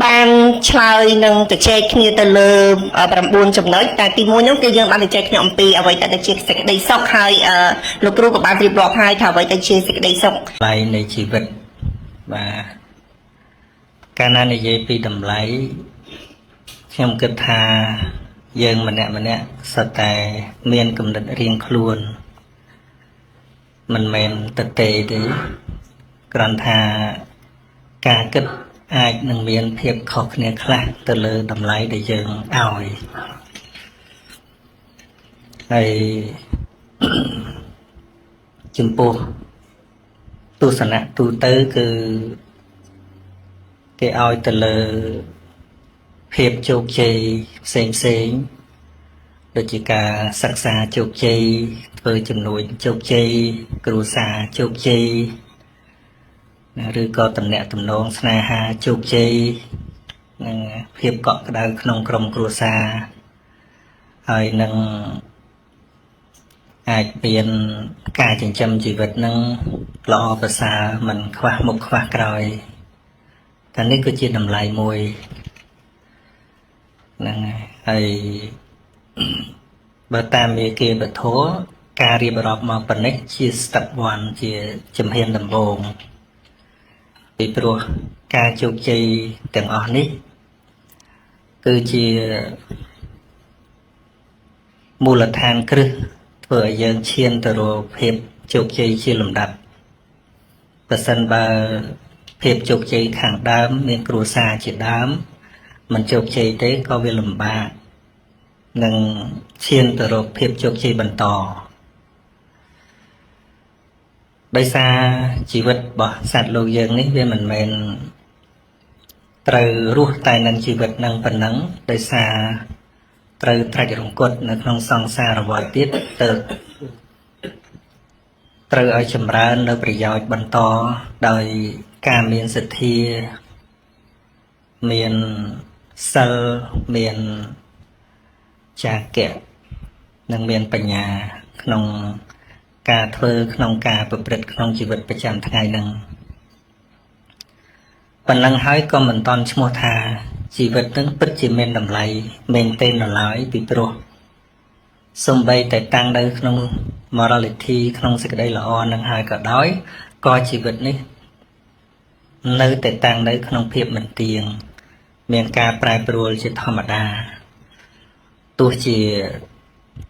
បានឆ្លើយនឹងទៅចែកគ្នាទៅលើ9ចំណុចតែទី1នោះគឺយើងបានទៅចែកគ្នាអំពីអ្វីដែលជាសេចក្តីសុខហើយលោកគ្រូក៏បានរៀបរាប់ហើយថាអ្វីដែលជាសេចក្តីសុខតម្លៃនៃជីវិតបាទកាលណានិយាយពីតម្លៃខ្ញុំគិតថាយើងម្នាក់សុទ្ធតែមានគំនិតរៀងខ្លួនមិនមែនតេទេគ្រាន់ថាការគិតអាចនឹងមានភាពខុសគ្នាខ្លះទៅលើតម្លៃដែលយើងឲ្យហើយចំពោះទស្សនៈទូទៅគឺគេឲ្យទៅលើភាពជោគជ័យផ្សេងដូចជាការសិក្សាជោគជ័យធ្វើជំនួញជោគជ័យគ្រួសារជោគជ័យឬក៏តំណែងតំណងស្នេហាជោគជ័យនិងភាពកក់ក្ដៅក្នុងក្រុមគ្រួសារហើយនឹងអាចមានការចិញ្ចឹមជីវិតនឹងល្អប្រសើរមិនខ្វះមុខខ្វះក្រោយតែនេះគឺជាតម្លៃមួយហ្នឹងហើយបើតាមមេគាពធការរៀបរាប់មកប៉ុណ្ណេះជា step 1 ជាជំហានដំបូងពីព្រោះការជោគជ័យទាំងអស់នេះគឺជាមូលដ្ឋានគ្រឹះធ្វើឲ្យយើងឈានទៅរកភាពជោគជ័យជាលំដាប់ប្រសិនបើភាពជោគជ័យខាងដើមមានគ្រួសារជាដើមមិនជោគជ័យទេក៏វាលំបាកនឹងឈានទៅរកភាពជោគជ័យបន្តដោយសារជីវិតរបស់សត្វលោកយើងនេះវាមិនមែនត្រូវរស់តែនឹងជីវិតនឹងប៉ុណ្ណឹងដោយសារត្រូវត្រាច់រង្គត់នៅក្នុងសង្សារវដ្តទៀតទៅត្រូវឲ្យចម្រើននៅប្រយោជន៍បន្តដោយការមានសទ្ធាមានសិលមានចាគៈនិងមានបញ្ញាក្នុងការធ្វើក្នុងការប្រព្រឹត្តក្នុងជីវិតប្រចាំថ្ងៃនឹងប៉ុណ្ណឹងហើយក៏មិនតន់ឈ្មោះថាជីវិតនឹងពិតជាមានតម្លៃមែនទេនៅឡើយពីព្រោះសំបីតែតាំងនៅក្នុង morality ក្នុងសេចក្តីល្អនឹងហើយក៏ដោយក៏ជីវិតនេះនៅតែតាំងនៅក្នុងភាពមិនទៀងមានការប្រែប្រួលជាធម្មតាទោះជា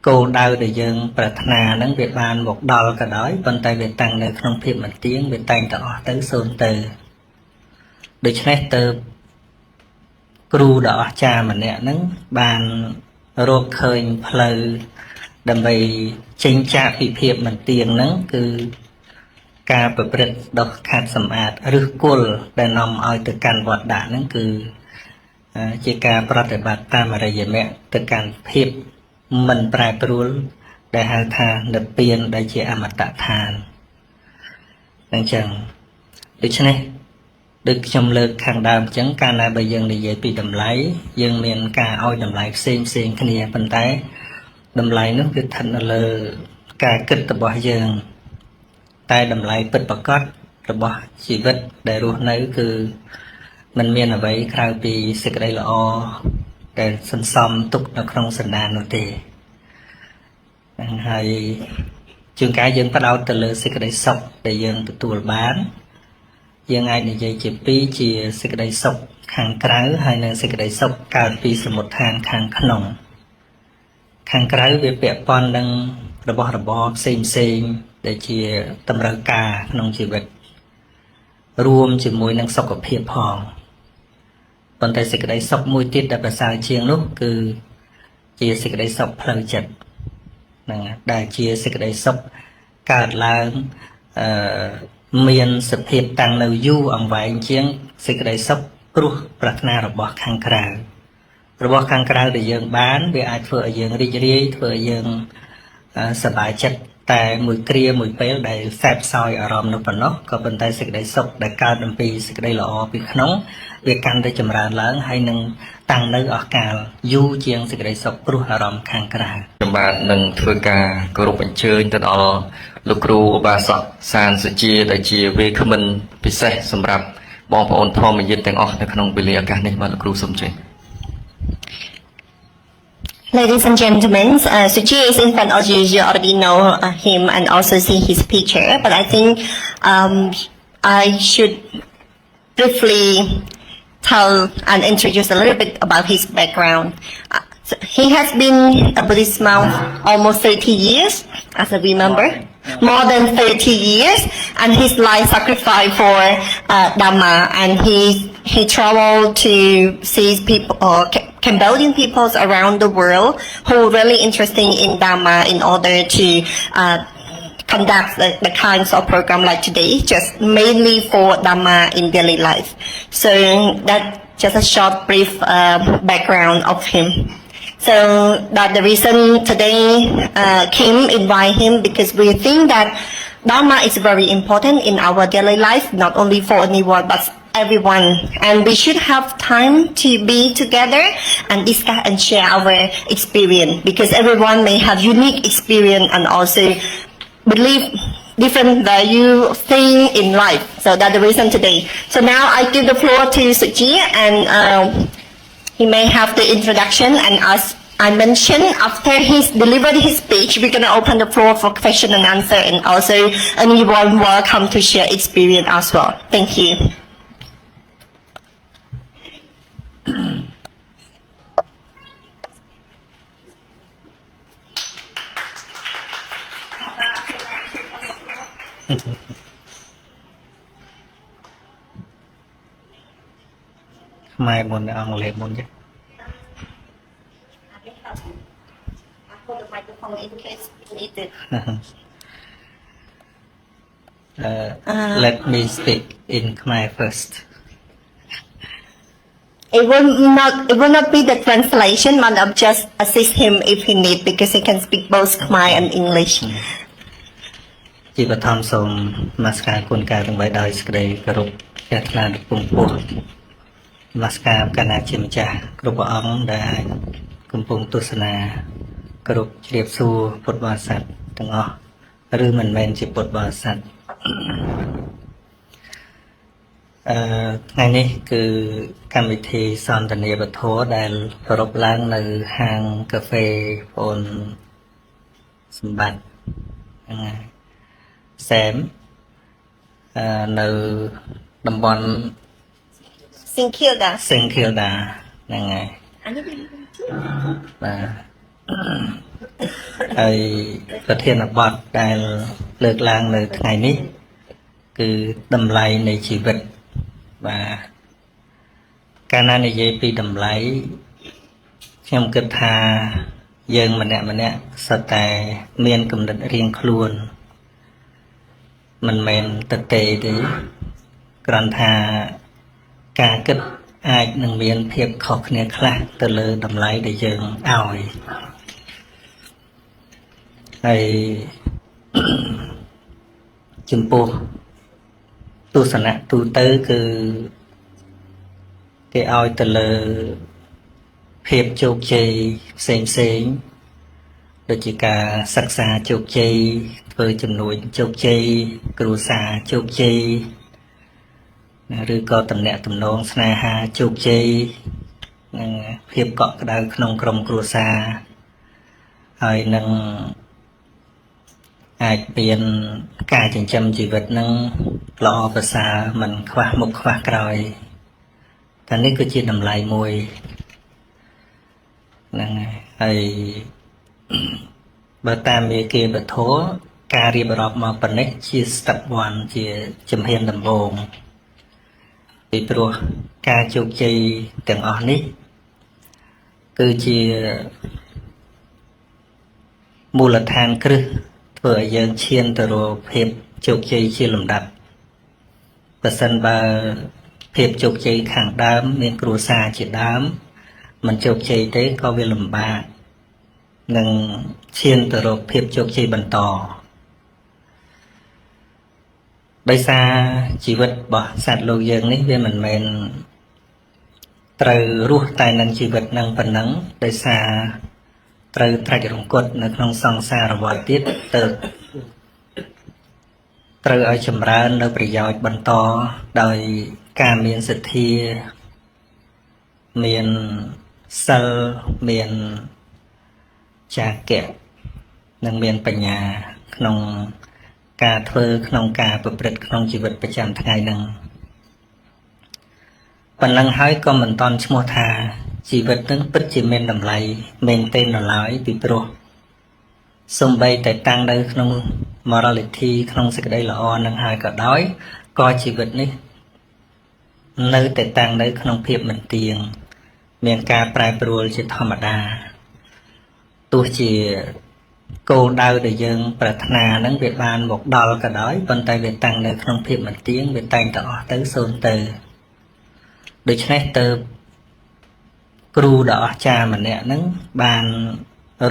គោលដៅដែលយើងប្រាថ្នានឹងវាបានមកដល់ក៏ដោយប៉ុន្តែវាតាំងនៅក្នុងភាពមិនទៀងវាតែងតែអស់ទៅសូន្យទៅដូច្នេះទៅគ្រូដ៏អស្ចារ្យម្នាក់ហ្នឹងបានរកឃើញផ្លូវដើម្បីចេញចាកពីភាពមិនទៀងហ្នឹងគឺការប្រព្រឹត្តដ៏ខាត់សម្អាតឬគល់ដែលនាំឲ្យទៅកាន់វត្តដាក់ហ្នឹងគឺជាការប្រតិបត្តិតាមអរិយមគ្គទៅកាន់ភាពមិនប្រែប្រួលដែលហៅថានិព្វានដែលជាអមតៈឋានអញ្ចឹងដូច្នេះដូចខ្ញុំលើកខាងដើមអញ្ចឹងកាលណាបើយើងនិយាយពីតម្លៃយើងមានការឲ្យតម្លៃផ្សេងគ្នាប៉ុន្តែតម្លៃនោះគឺស្ថិតនៅលើការគិតរបស់យើងតែតម្លៃពិតប្រាកដរបស់ជីវិតដែលរស់នៅគឺมันមានអ្វីក្រៅពីសេចក្តីល្អដែលសន្សំទុកនៅក្នុងសន្តាននោះទេហើយជួនកាលយើងផ្ដោតទៅលើសេចក្តីសុខដែលយើងទទួលបានយើងអាចនិយាយជាពីរជាសេចក្តីសុខខាងក្រៅហើយនិងសេចក្តីសុខកើតពីសមុដ្ឋានខាងក្នុងខាងក្រៅវាពាក់ព័ន្ធនឹងរបស់របរផ្សេងដែលជាតម្រូវការក្នុងជីវិតរួមជាមួយនឹងសុខភាពផងប៉ុន្តែសេចក្តីសុខមួយទៀតដែលប្រសើរជាងនោះគឺជាសេចក្តីសុខផ្លូវចិត្តហ្នឹងដែលជាសេចក្តីសុខកើតឡើងមានសភាពតាំងនៅយូរអង្វែងជាងសេចក្តីសុខព្រោះប្រាថ្នារបស់ខាងក្រៅដែលយើងបានវាអាចធ្វើឲ្យយើងរីករាយធ្វើឲ្យយើងសប្បាយចិត្តតែមួយគ្រាមួយពេលដែលសែបសោយអារម្មណ៍នោះប៉ុណ្ណោះក៏ប៉ុន្តែសេចក្តីសុខដែលកើតអំពីសេចក្តីល្អពីក្នុងវាកាន់តែចម្រើនឡើងហើយនឹងតាំងនៅអស់កាលយូរជាងសេចក្តីសុខព្រោះអារម្មណ៍ខាងក្រៅខ្ញុំបាទនឹងធ្វើការគោរពអញ្ជើញទៅដល់លោកគ្រូឧបាសកសានសុជាដែលជាវេគ្មិនពិសេសសម្រាប់ បងប្អូនធម្មយុត្តិទាំងអស់នៅក្នុងវេលាឱកាសនេះបាទលោកគ្រូសូមជឿ Ladies and gentlemen, Suji is in front of you. You already know him and also see his picture. But I think I should briefly tell and introduce a little bit about his background. So he has been a Buddhist monk almost 30 years, as I remember. More than 30 years, and his life sacrificed for Dhamma, and he traveled to see people or Cambodian peoples around the world who are really interested in Dhamma in order to conduct the kinds of program like today, just mainly for Dhamma in daily life. So that's just a short brief background of him. So that the reason today Kim invite him because we think that Dharma is very important in our daily life, not only for anyone but everyone. And we should have time to be together and discuss and share our experience because everyone may have unique experience and also believe different value thing in life. So that's the reason today. So now I give the floor to Suji and he may have the introduction, and as I mentioned, after he's delivered his speech, we're going to open the floor for question and answer, and also anyone welcome to share experience as well. Thank you. Mai muốn ông lệ muốn chứ. Hold the microphone in case you need it. Let me speak in Khmer first. It will not be the translation, but I'll just assist him if he need because he can speak both Khmer and English. ជាបឋមសូមនមស្ការគុណការទាំង3ដោយសេចក្តីគោរពព្រះថ្លាដ៏ពងពោះនមស្ការកណ្ដាជាម្ចាស់គ្រប់ព្រះអង្គដែលកំពុងទស្សនាគោរពជ្រាបសួរពុទ្ធបរិស័ទទាំងអស់ឬមិនមែនជាពុទ្ធបរិស័ទថ្ងៃនេះគឺកម្មវិធីសន្ទនាវធដែលប្រពឡើងនៅហាងកាហ្វេបងសម្បត្តិហ្នឹងហើយសែមនៅតំបន់ Sinkilda. ហ្នឹងហើយបាទហើយប្រធានបទដែលលើកឡើងនៅថ្ងៃនេះគឺតម្លៃនៃជីវិតបាទកាលណានិយាយពីតម្លៃខ្ញុំគិតថាយើងម្នាក់សុទ្ធតែមានគំនិតរៀងខ្លួនមិនមែនទៅទេគ្រាន់ថាការគិតអាចនឹងមានភាពខុសគ្នាខ្លះទៅលើតម្លៃដែលយើងឲ្យហើយចំពោះទស្សនៈទូទៅគឺគេឲ្យទៅលើភាពជោគជ័យផ្សេងដូចជាការសិក្សាជោគជ័យធ្វើចំនួនជោគជ័យគ្រួសារជោគជ័យឬក៏តំណែងតំណងស្នេហាជោគជ័យនិងភាពកក់ក្ដៅក្នុងក្រុមគ្រួសារហើយនឹងអាចមានការចិញ្ចឹមជីវិតនឹងល្អប្រសើរមិនខ្វះមុខខ្វះក្រោយតែនេះគឺជាតម្លៃមួយហ្នឹងហើយបើតាមមេគាវធម៌ការរៀបរាប់មកប៉ុណ្ណេះជា step 1 ជាជំហានដំបូងពីព្រោះការជោគជ័យទាំងអស់នេះគឺជាមូលដ្ឋានគ្រឹះធ្វើឲ្យយើងឈានទៅរកភាពជោគជ័យជាលំដាប់បើសិនបើភាពជោគជ័យខាងដើមមានគ្រួសារជាដើមមិនជោគជ័យទេក៏វាលំបាកនឹងឈានទៅរកភាពជោគជ័យបន្តដោយសារជីវិតរបស់សត្វលោកយើងនេះវាមិនមែនត្រូវរស់តែនឹងជីវិតនឹងប៉ុណ្ណឹងដោយសារត្រូវត្រាច់រង្គត់នៅក្នុងសង្សារវដ្តទៀតទៅត្រូវឲ្យចម្រើននៅប្រយោជន៍បន្តដោយ ការមានសទ្ធាមានសិលមានចាគៈនិងមានបញ្ញាក្នុងការធ្វើក្នុងការប្រព្រឹត្តក្នុងជីវិតប្រចាំថ្ងៃនឹងប៉ុណ្ណឹងហើយក៏មិនតន់ឈ្មោះថាជីវិតនឹងពិតជាមានតម្លៃមែនទែនឡើយពីព្រោះសំបីតែតាំងនៅក្នុង morality ក្នុងសេចក្តីល្អនឹងហើយក៏ដោយក៏ជីវិតនេះនៅតែតាំងនៅក្នុងភាពមិនទៀងមានការប្រែប្រួលជាធម្មតាទោះជាគោលដៅដែលយើងប្រាថ្នានឹងវាបានមកដល់ក៏ដោយប៉ុន្តែវាតាំងនៅក្នុងភាពមិនទៀងវាតែងតែអស់ទៅសូន្យទៅដូច្នេះទៅគ្រូដ៏អស្ចារ្យម្នាក់ហ្នឹងបាន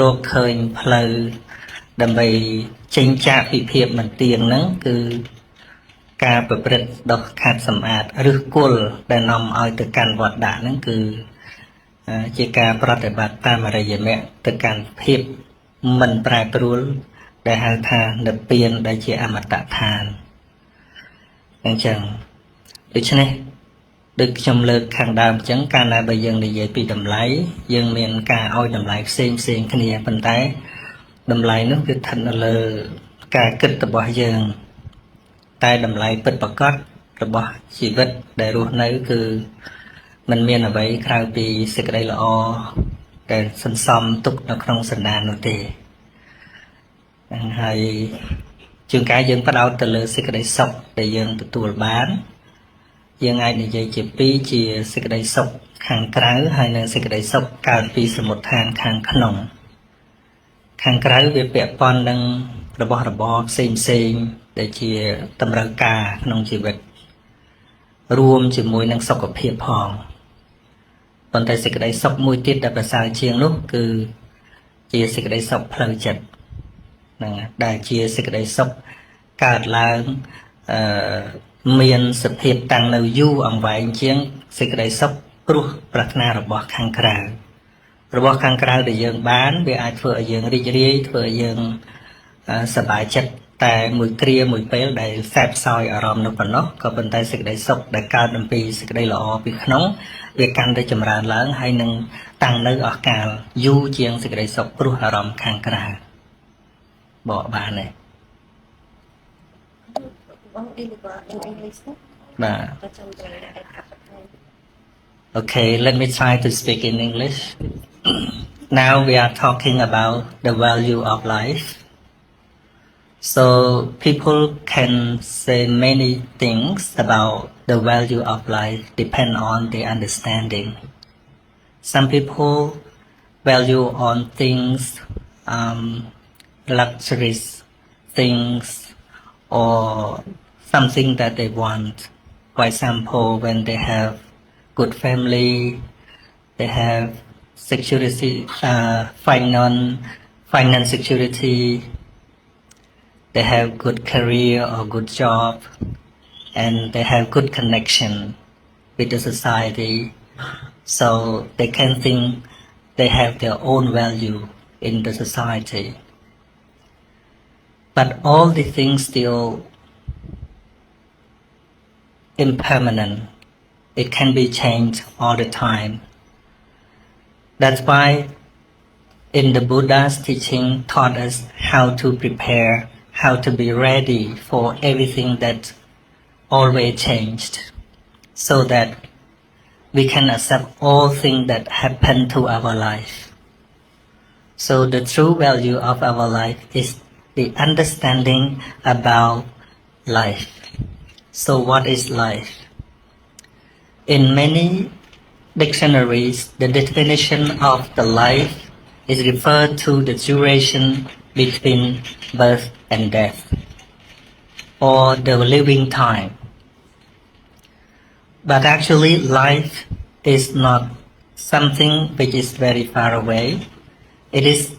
រកឃើញផ្លូវដើម្បីចេញចាកពីភាពមិនទៀងហ្នឹងគឺការប្រព្រឹត្តដោះខាត់សម្អាតឬគល់ដែលនាំឲ្យទៅកាន់វត្តដាក់ហ្នឹងគឺជាការប្រតិបត្តិតាមអរិយមគ្គទៅកាន់ភាពមិនប្រែប្រួលដែលហៅថានិព្វានដែលជាអមតដ្ឋានអញ្ចឹងដូច្នេះដូចខ្ញុំលើកខាងដើមអញ្ចឹងកាលណាបើយើងនិយាយពីតម្លៃយើងមានការឲ្យតម្លៃផ្សេងគ្នាប៉ុន្តែតម្លៃនោះគឺស្ថិតនៅលើការគិតរបស់យើងតែតម្លៃពិតប្រាកដរបស់ជីវិតដែលរស់នៅគឺมันមានអ្វីក្រៅពីសេចក្តីល្អដែលសន្សំទុកនៅក្នុងសន្តាននោះទេហើយជួនកាលយើងផ្ដោតទៅលើសេចក្តីសុខដែលយើងទទួលបានយើងអាចនិយាយជាពីរជាសេចក្តីសុខខាងក្រៅហើយនិងសេចក្តីសុខកើតពីសមុដ្ឋានខាងក្នុងខាងក្រៅវាពាក់ព័ន្ធនឹងរបស់របរផ្សេងដែលជាតម្រូវការក្នុងជីវិតរួមជាមួយនឹងសុខភាពផងប៉ុន្តែសេចក្តីសុខមួយទៀតដែលប្រសើរជាងនោះគឺជាសេចក្តីសុខផ្លូវចិត្តហ្នឹងដែលជាសេចក្តីសុខកើតឡើងមានសភាពតាំងនៅយូរអង្វែងជាងសេចក្តីសុខព្រោះប្រាថ្នារបស់ខាងក្រៅដែលយើងបានវាអាចធ្វើឲ្យយើងរីករាយធ្វើឲ្យយើងសប្បាយចិត្តតែមួយគ្រាមួយពេលដែលសែបសោយអារម្មណ៍នោះប៉ុណ្ណោះក៏ប៉ុន្តែសេចក្តីសុខដែលកើតអំពីសេចក្តីល្អពីក្នុងវាកាន់តែចម្រើនឡើងហើយនឹងតាំងនៅអស់កាលយូរជាងសេចក្តីសុខព្រោះអារម្មណ៍ខាងក្រៅបកបានទេបាទ Okay, let me try to speak in English. Now we are talking about the value of life. So people can say many things about the value of life depend on their understanding. Some people value on things, luxuries things or something that they want. For example, when they have good family, they have security, finance security, they have good career or good job, and they have good connection with the society. So they can think they have their own value in the society. But all the things still impermanent. It can be changed all the time. That's why in the Buddha's teaching taught us how to prepare, how to be ready for everything that always changed, so that we can accept all things that happen to our life. So the true value of our life is the understanding about life. So what is life? In many dictionaries, the definition of the life is referred to the duration between birth and death, or the living time. But actually, life is not something which is very far away. It is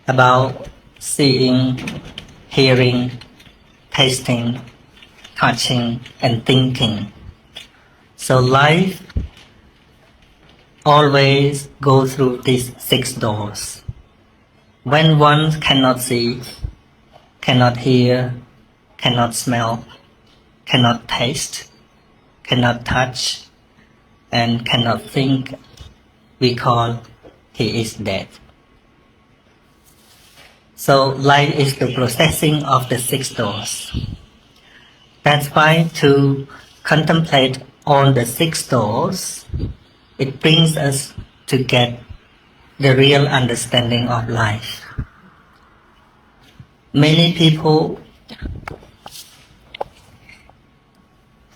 about seeing, hearing, tasting, touching, and thinking. So life always goes through these 6 doors. When one cannot see, cannot hear, cannot smell, cannot taste, cannot touch, and cannot think, we call he is dead. So life is the processing of the six doors. That's why to contemplate on the six doors, it brings us to get the real understanding of life. Many people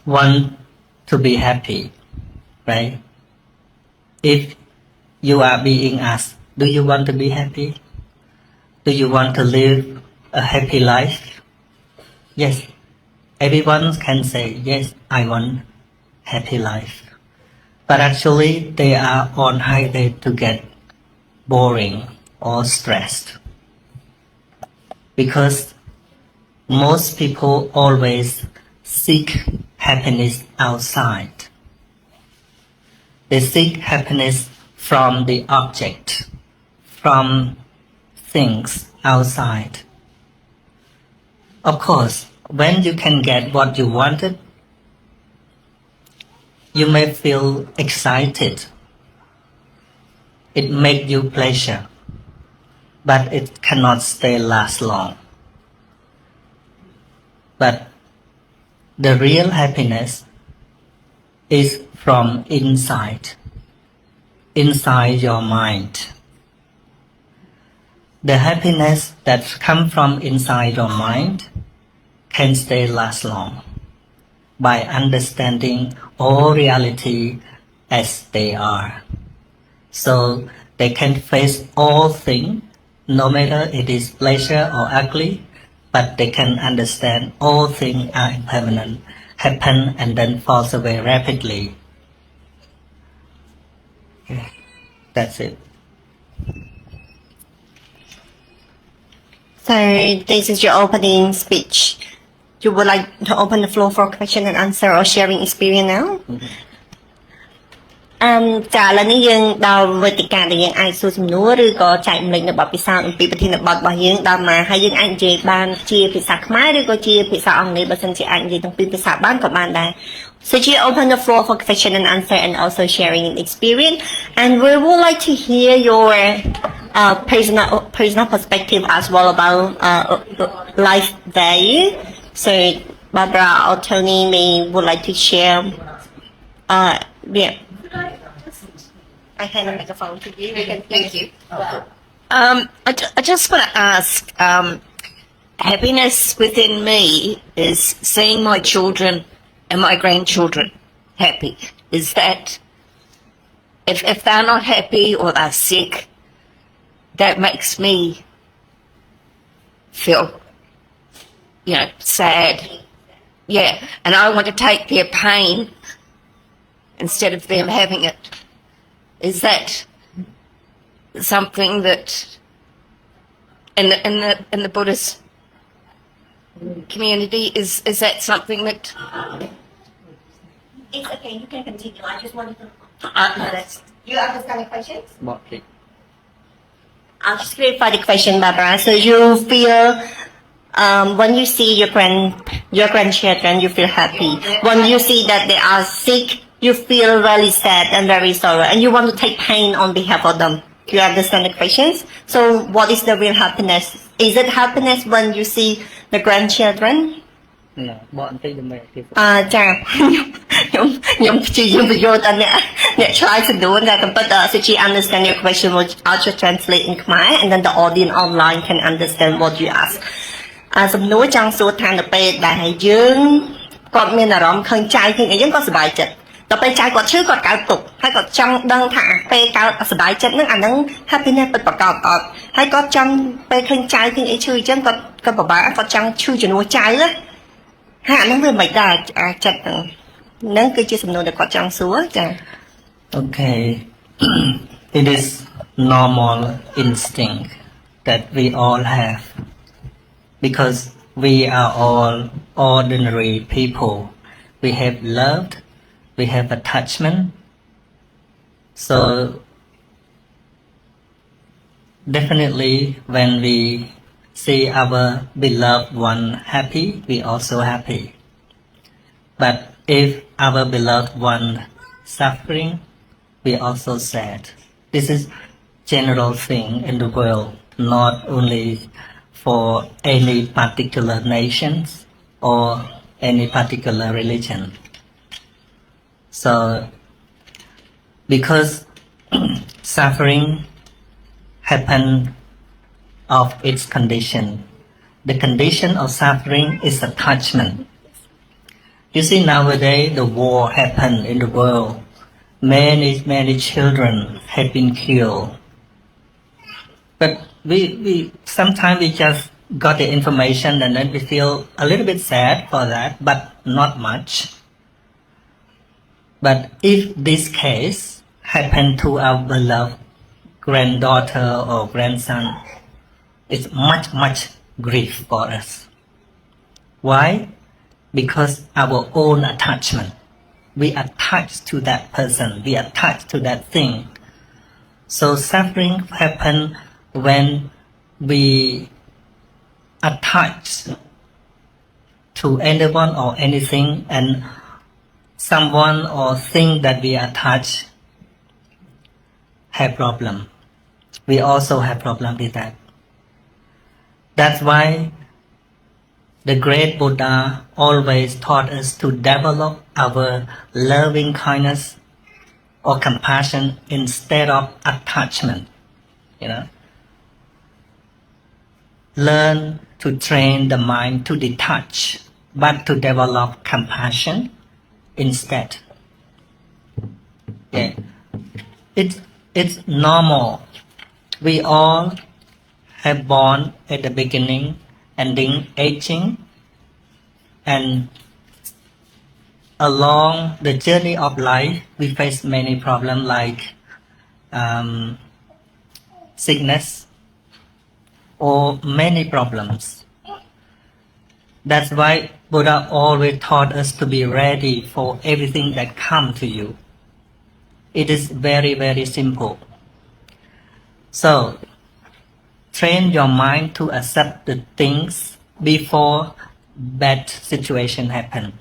want to be happy, right? If you are being asked, do you want to be happy? Do you want to live a happy life? Yes, everyone can say, yes, I want happy life. But actually, they are on highway to get boring or stressed. Because most people always seek happiness outside. They seek happiness from the object, from things outside. Of course, when you can get what you wanted, you may feel excited. It makes you pleasure, but it cannot stay last long. But the real happiness is from inside your mind. The happiness that comes from inside your mind can stay last long by understanding all reality as they are. So they can face all things, no matter it is pleasure or ugly, but they can understand all things are impermanent, happen and then falls away rapidly. Okay. That's it. So this is your opening speech. You would like to open the floor for question and answer or sharing experience now? ចាឥឡូវនេះយើងដល់វេទិកាដែលយើងអាចសួរសំណួរឬក៏ចែករំលែកនៅបទពិសោធន៍អំពីប្រធានបទរបស់យើងដល់មកហើយយើងអាចនិយាយបានជាភាសាខ្មែរឬក៏ជាភាសាអង់គ្លេសបើសិនជាអាចនិយាយទាំងពីរភាសាបានក៏បានដែរ So you open the floor for question and answer and also sharing experience and we would like to hear your personal perspective as well about life value. So Barbara or Tony would like to share yeah. I hand the microphone to you. Thank you. I just want to ask, happiness within me is seeing my children and my grandchildren happy. Is that, if they're not happy or they're sick, that makes me feel, sad. Yeah, and I want to take their pain instead of them having it. Is that something that in the Buddhist community is that something that It's okay, you can continue. I just wanted to you understand the question? I'll just clarify the question, Barbara. So you feel when you see your grandchildren, you feel happy. When you see that they are sick, you feel really sad and very sorrow, and you want to take pain on behalf of them. Do you understand the questions? So what is the real happiness? Is it happiness when you see the grandchildren? No, បកបន្តិចដើម្បីគេ ចាខ្ញុំព្យាយាមបញ្យល់តែអ្នកឆ្លើយសំណួរតែប៉ុន្តែ so she understand your question I'll just translate in Khmer and then the audience online can understand what you ask សំណួរចង់សួរថានៅពេលដែលយើងគាត់មានអារម្មណ៍ឃើញចៅឃើញអីយើងក៏សប្បាយចិត្តដល់ពេលចៅគាត់ឈឺគាត់កើតទុក្ខហើយគាត់ចង់ដឹងថាពេលកើតសប្បាយចិត្តហ្នឹងអាហ្នឹង happiness ពិតប្រាកដអត់ហើយគាត់ចង់ពេលឃើញចៅឃើញអីឈឺអញ្ចឹងគាត់ពិបាកគាត់ចង់ឈឺជំនួសចៅណាអាហ្នឹងវាមិនដែរចិត្តហ្នឹងគឺជាសំណួរដែលគាត់ចង់សួរចា Okay. It is normal instinct that we all have because we are all ordinary people. We have loved, we have attachment. So definitely when we see our beloved one happy, we also happy. But if our beloved one suffering, we also sad. This is general thing in the world, not only for any particular nations or any particular religion. So, because suffering happen of its condition, the condition of suffering is attachment. You see, nowadays the war happened in the world. Many children have been killed. But we sometimes we just got the information and then we feel a little bit sad for that, but not much. But if this case happened to our beloved granddaughter or grandson, it's much grief for us. Why? Because our own attachment. We attach to that person, we attach to that thing. So suffering happen when we attach to anyone or anything, and someone or thing that we attach have problem. We also have problem with that. That's why the great Buddha always taught us to develop our loving kindness or compassion instead of attachment. You know, learn to train the mind to detach, but to develop compassion instead. Yeah, it's normal. We all have born at the beginning, ending, aging, and along the journey of life, we face many problems like sickness or many problems. That's why Buddha always taught us to be ready for everything that comes to you. It is very simple. So, train your mind to accept the things before bad situation happen.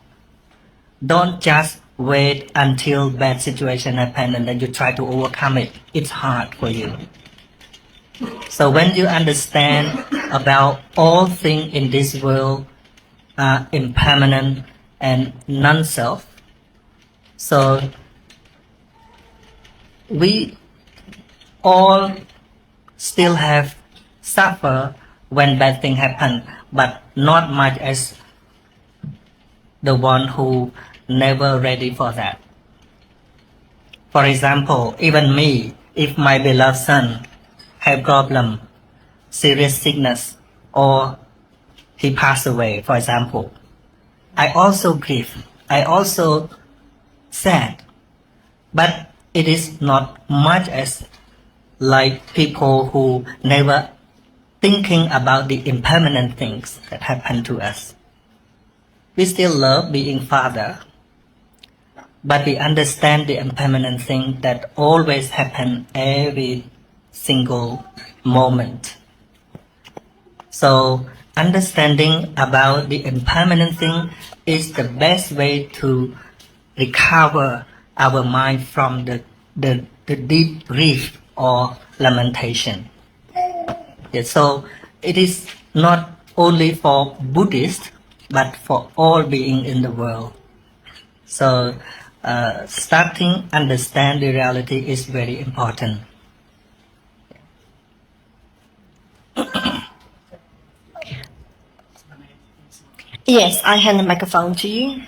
Don't just wait until bad situation happen and then you try to overcome it. It's hard for you. So when you understand about all things in this world are impermanent and non-self, so we all still have suffer when bad thing happen, but not much as the one who never ready for that. For example, even me, if my beloved son have problem, serious sickness, or he passed away, for example, I also grieve, I also sad, but it is not much as like people who never thinking about the impermanent things that happen to us. We still love being father, but we understand the impermanent thing that always happen every single moment. So understanding about the impermanent thing is the best way to recover our mind from the deep grief or lamentation. Yeah, so it is not only for Buddhists, but for all beings in the world. So starting understand the reality is very important. Yes, I hand the microphone to you.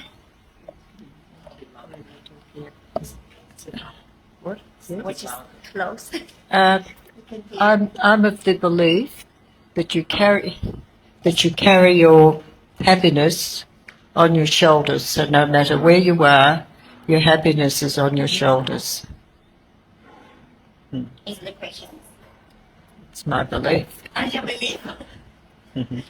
Which is close. I'm of the belief that you carry your happiness on your shoulders. So no matter where you are, your happiness is on your shoulders. Is the question. It's my belief. I don't believe.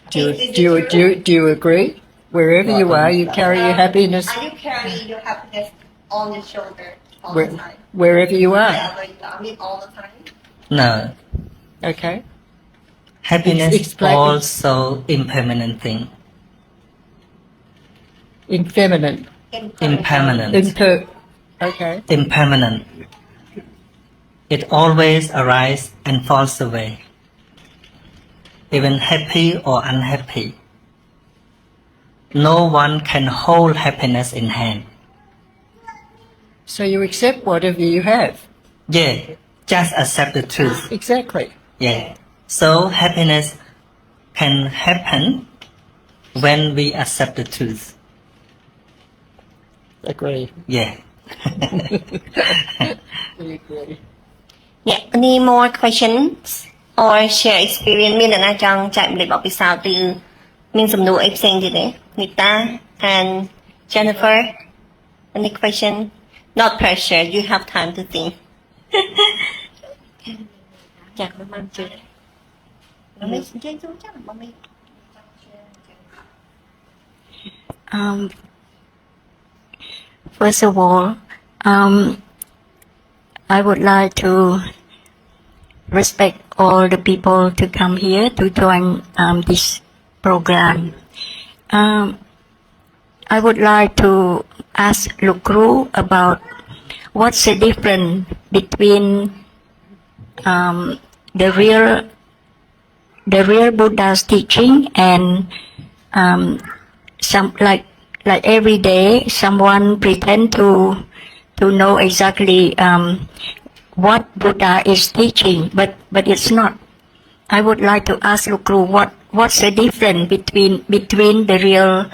Do you agree? Wherever you are, you carry your happiness Are you carrying your happiness on your shoulder all the time? wherever you are. Wherever you are, I mean all the time. No, Okay. happiness Explain. also impermanent thing. Impermanent. impermanent. Okay. Impermanent. It always arises and falls away, even happy or unhappy. No one can hold happiness in hand. So you accept whatever you have. Yeah, just accept the truth. Exactly. Yeah. So happiness can happen when we accept the truth. Agree. Yeah. We agree. Yeah, any more questions or share experience មានអ្នកណាចង់ចែកម្លែកបទពិសោធន៍ឬមានសំណួរអីផ្សេងទៀតទេ Nita and Jennifer any question not pressure you have time to think ចាក់មកជឿមិននិយាយចូលចាបងមី First of all, I would like to respect all the people to come here to join this program. I would like to ask Lukru about what's the difference between the real Buddha's teaching and some like every day someone pretend to know exactly what Buddha is teaching, but it's not. I would like to ask Lukru what's the difference between the real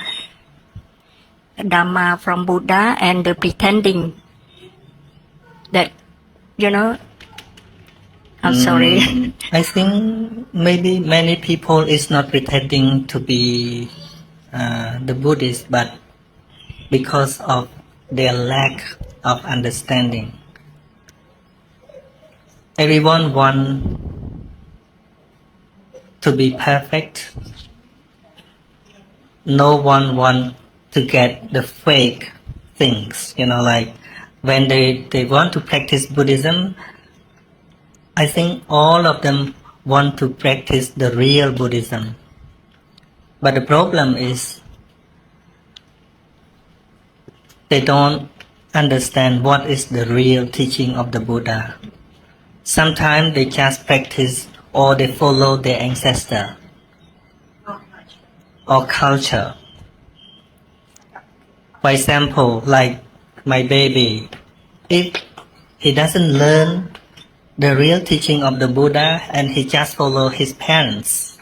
Dhamma from Buddha and the pretending that I'm sorry. I think maybe many people is not pretending to be the Buddhist, but because of their lack of understanding. Everyone want to be perfect. No one want to get the fake things, like when they want to practice Buddhism, I think all of them want to practice the real Buddhism. But the problem is they don't understand what is the real teaching of the Buddha. Sometimes they just practice or they follow their ancestor or culture. For example, like my baby, if he doesn't learn the real teaching of the Buddha and he just follow his parents,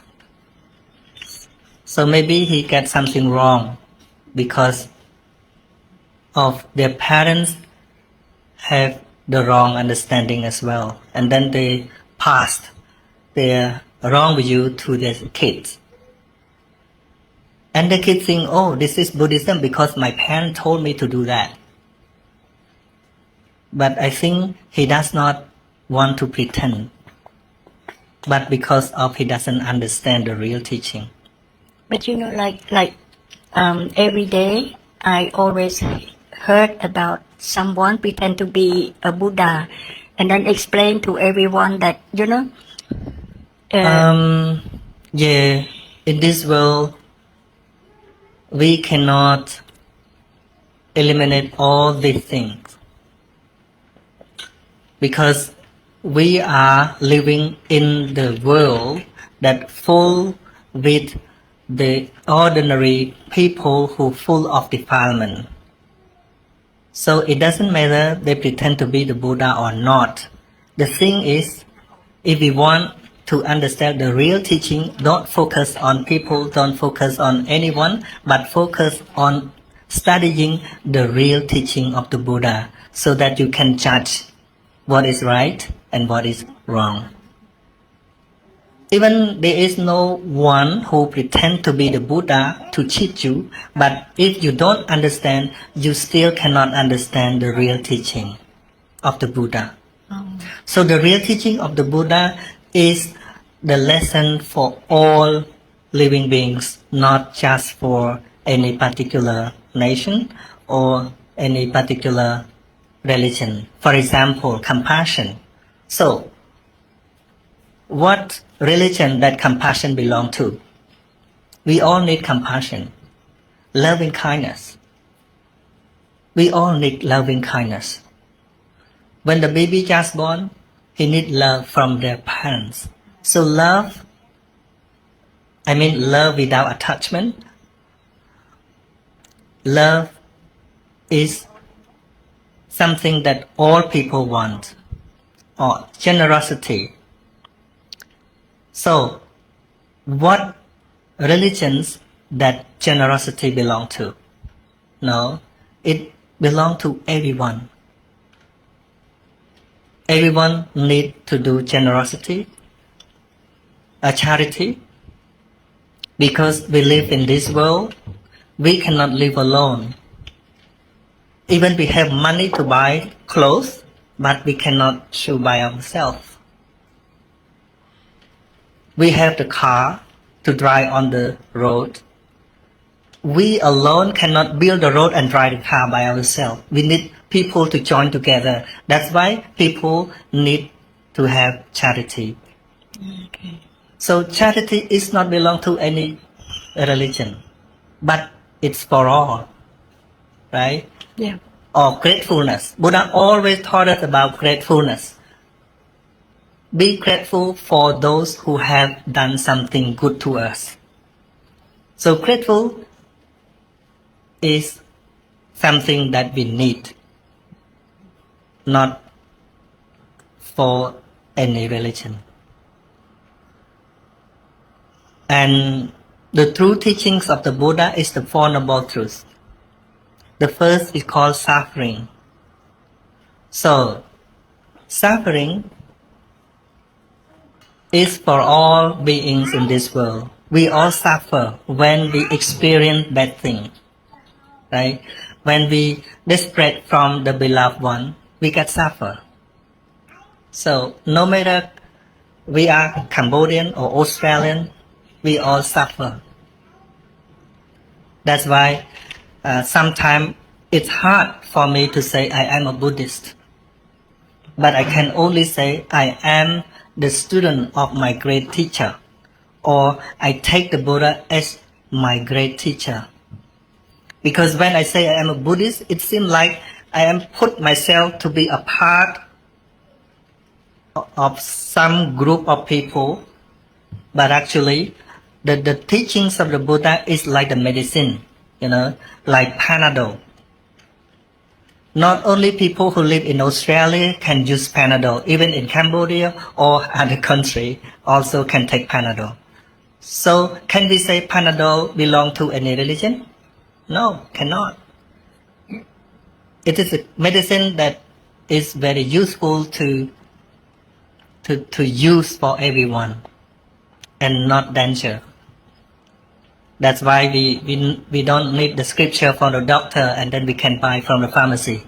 so maybe he gets something wrong because of their parents have the wrong understanding as well, and then they passed their wrong view to their kids. And the kids think, oh, this is Buddhism because my parents told me to do that. But I think he does not want to pretend, but because of he doesn't understand the real teaching. But like every day I always heard about someone pretend to be a Buddha and then explain to everyone that Yeah, in this world we cannot eliminate all these things because we are living in the world that full with the ordinary people who full of defilement. So it doesn't matter they pretend to be the Buddha or not. The thing is, if we want to understand the real teaching, don't focus on people, don't focus on anyone, but focus on studying the real teaching of the Buddha so that you can judge what is right and what is wrong. Even there is no one who pretend to be the Buddha to cheat you, but if you don't understand, you still cannot understand the real teaching of the Buddha. So the real teaching of the Buddha is the lesson for all living beings, not just for any particular nation or any particular religion. For example, compassion. So what religion that compassion belong to? We all need compassion, loving kindness. We all need loving kindness. When the baby just born, he need love from their parents. So love, I mean love without attachment. Love is something that all people want, or generosity. So, what religions that generosity belong to? No, it belong to everyone. Everyone need to do generosity, a charity, because we live in this world. We cannot live alone. Even we have money to buy clothes, but we cannot shoe by ourselves. We have the car to drive on the road. We alone cannot build the road and drive the car by ourselves. We need people to join together. That's why people need to have charity. Okay. So charity is not belong to any religion, but it's for all, right? Yeah. Or gratefulness. Buddha always taught us about gratefulness. Be grateful for those who have done something good to us. So grateful is something that we need, not for any religion. And the true teachings of the Buddha is the Four Noble Truths. The first is called suffering. So, suffering is for all beings in this world. We all suffer when we experience bad things, right? When we desperate from the beloved one, we get suffer. So, no matter we are Cambodian or Australian, we all suffer. That's why sometimes it's hard for me to say I am a Buddhist. But I can only say I am the student of my great teacher, or I take the Buddha as my great teacher. Because when I say I am a Buddhist, it seems like I am put myself to be a part of some group of people, but actually the teachings of the Buddha is like the medicine, like Panadol. Not only people who live in Australia can use Panadol, even in Cambodia or other country also can take Panadol. So can we say Panadol belong to any religion? No, cannot. It is a medicine that is very useful to use for everyone and not danger. That's why we don't need the scripture from the doctor and then we can buy from the pharmacy.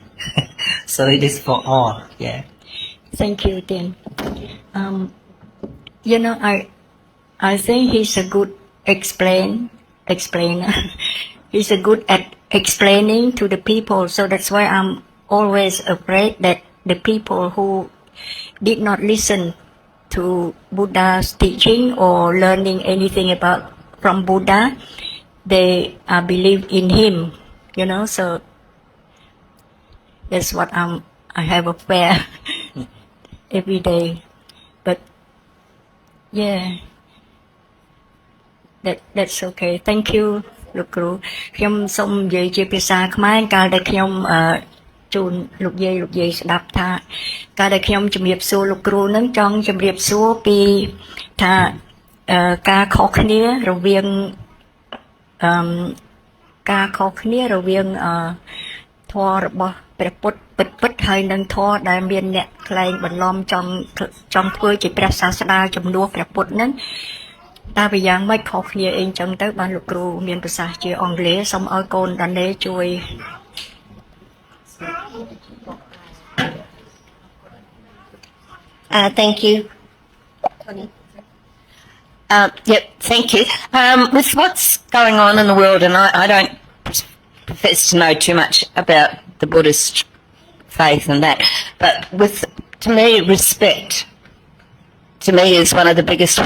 So it is for all. Yeah. Thank you, Tim. I think he's a good explainer. He's a good at explaining to the people. So that's why I'm always afraid that the people who did not listen to Buddha's teaching or learning anything from Buddha, they believe in him, so that's what I have a fear every day. But yeah, that's okay. Thank you លោកគ្រូខ្ញុំសូមនិយាយជាភាសាខ្មែរកាលដែលខ្ញុំជូនលោកយាយស្ដាប់ថាកាលដែលខ្ញុំជំរាបសួរលោកគ្រូនឹងចង់ជំរាបសួរពីថាការខុសគ្នារវាងធម៌របស់ព្រះពុទ្ធពិតហើយនឹងធម៌ដែលមានអ្នកខ្លែងបន្លំចង់ធ្វើជាព្រះសាស្តាជំនួសព្រះពុទ្ធហ្នឹងតើវាយ៉ាងម៉េចខុសគ្នាអីចឹងទៅបានលោកគ្រូមានប្រសាសន៍ជាអង់គ្លេសសូមឲ្យកូនដានេជួយ Thank you. Thank you. With what's going on in the world, and I don't profess to know too much about the Buddhist faith and that, but to me, respect, to me, is one of the biggest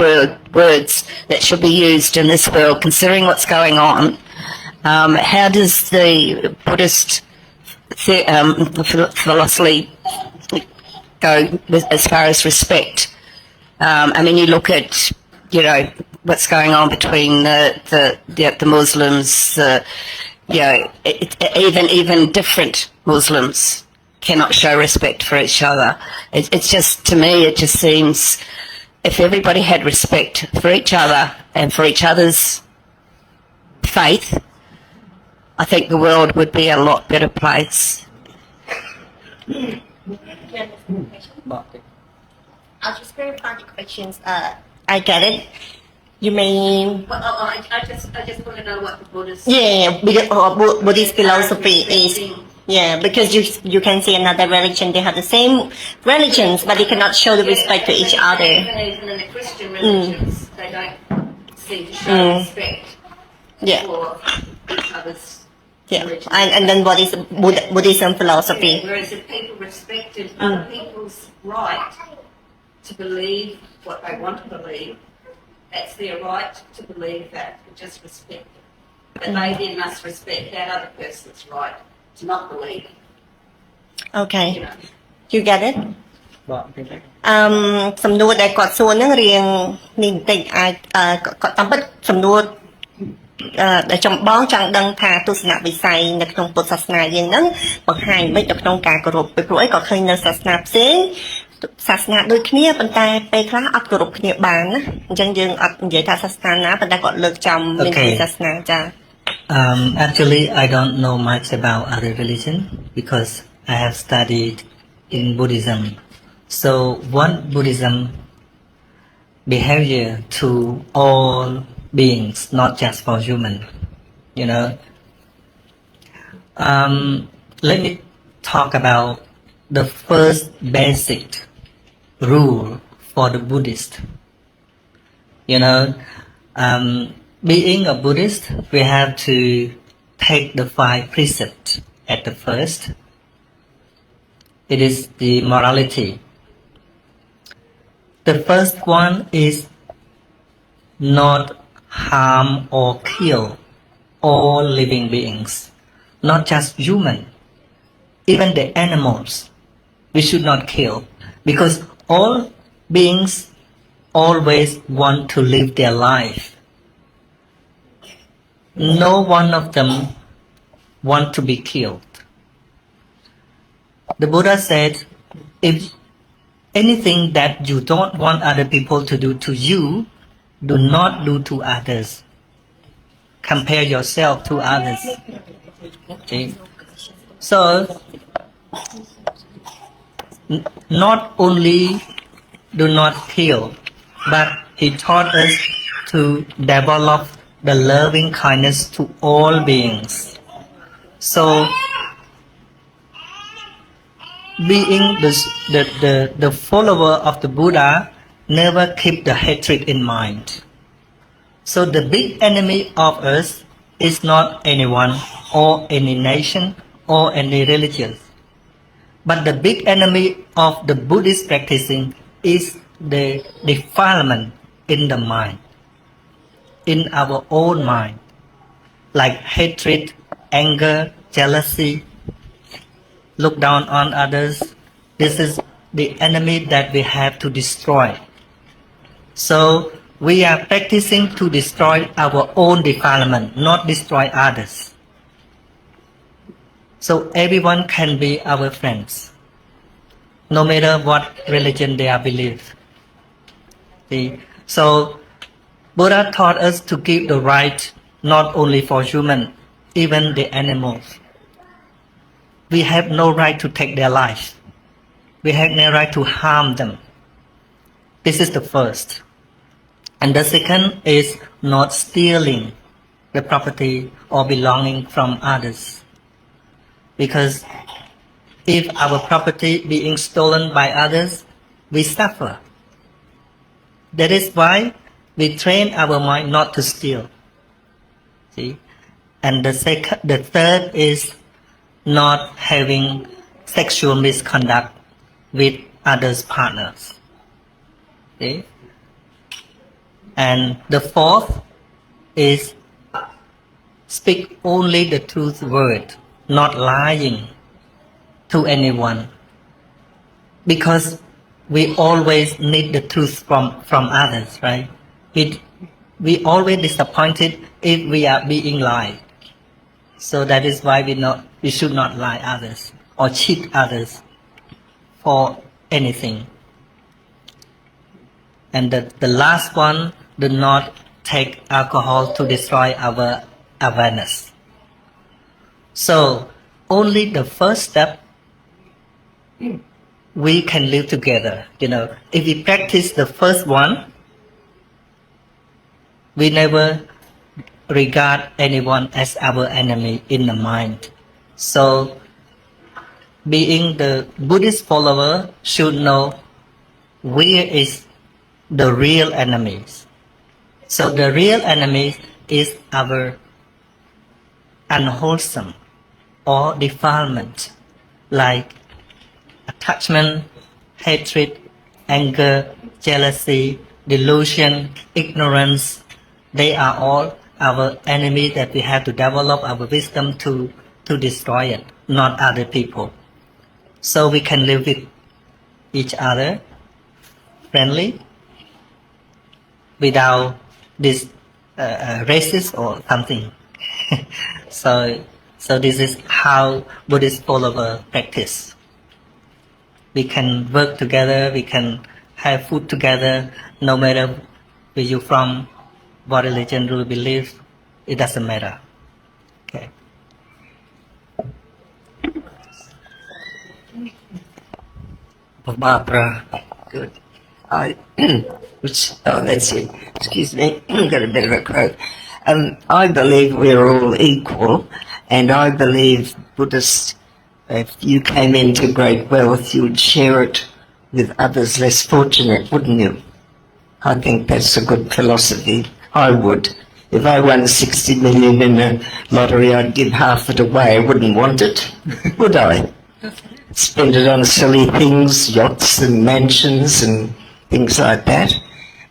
words that should be used in this world, considering what's going on. How does the Buddhist philosophy go as far as respect. I mean, you look at, you know, what's going on between the Muslims, you know, even different Muslims cannot show respect for each other. It's just, to me, it just seems if everybody had respect for each other and for each other's faith, I think the world would be a lot better place. I'll just clarify the questions. I get it. You may. Well, I just want to know what the Buddhist. Yeah, because Buddhist philosophy is. Yeah, because you can see another religion, they have the same religions, but they cannot show the respect to each other. Even in the Christian religions, they don't seem to show respect Yeah, for each other's yeah. religions. And then what is Buddhism philosophy? Whereas if people respected other people's right to believe what they want to believe, that's their right to believe that, and just respect it. But they then must respect that other person's right to not believe. Okay, You know. you get it? សំណួរដែលគាត់សួរហ្នឹងរៀងនេះបន្តិចអាចគាត់តាមពិតសំណួរដែលចម្បងចង់ដឹងថាទស្សនវិស័យនៅក្នុងពុទ្ធសាសនាយើងហ្នឹងបង្ហាញមិនទៅក្នុងការគោរពពីព្រោះអីក៏ឃើញនៅសាសនាផ្សេងសាសនាដូចគ្នាប៉ុន្តែពេលខ្លះអត់គោរពគ្នាបានណាអញ្ចឹងយើងអត់និយាយថាសាសនាណាប៉ុន្តែគាត់លើកចំមានសាសនាចា Actually, I don't know much about other religion because I have studied in Buddhism. So one Buddhism behavior to all beings, not just for human. You know. Let me talk about the first basic rule for the Buddhist. You know. Being a Buddhist, we have to take the 5 precepts at the first. It is the morality. The first one is not harm or kill all living beings, not just human, even the animals. We should not kill because all beings always want to live their life. No one of them want to be killed. The Buddha said, if anything that you don't want other people to do to you, do not do to others. Compare yourself to others. Okay? So, not only do not kill, but he taught us to develop the loving kindness to all beings. So, being the follower of the Buddha never keep the hatred in mind. So the big enemy of us is not anyone or any nation or any religion. But the big enemy of the Buddhist practicing is the defilement in the mind. In our own mind, like hatred, anger, jealousy, look down on others. This is the enemy that we have to destroy. So we are practicing to destroy our own defilement, not destroy others. So everyone can be our friends, no matter what religion they are believe. See? So Buddha taught us to give the right not only for human, even the animals. We have no right to take their life. We have no right to harm them. This is the first. And the second is not stealing the property or belonging from others. Because if our property being stolen by others, we suffer. That is why we train our mind not to steal. See? And the third is not having sexual misconduct with others' partners. See? And the fourth is speak only the truth word, not lying to anyone because we always need the truth from others, right? We always disappointed if we are being lied. So that is why we should not lie others or cheat others for anything. And the last one, do not take alcohol to destroy our awareness. So only the first step we can live together. If we practice the first one, we never regard anyone as our enemy in the mind. So being the Buddhist follower should know where is the real enemies. So the real enemy is our unwholesome or defilement, like attachment, hatred, anger, jealousy, delusion, ignorance. They are all our enemies that we have to develop our wisdom to destroy it, not other people. So we can live with each other friendly without this racist or something. So this is how Buddhist followers practice. We can work together, we can have food together, no matter where you're from, what religion you believe, it doesn't matter. Okay. Barbara, good. That's it. Excuse me, got a bit of a croak. I believe we're all equal, and I believe Buddhists, if you came into great wealth, you would share it with others less fortunate, wouldn't you? I think that's a good philosophy. I would. If I won 60 million in a lottery, I'd give half it away. I wouldn't want it, would I? Spend it on silly things, yachts and mansions and things like that.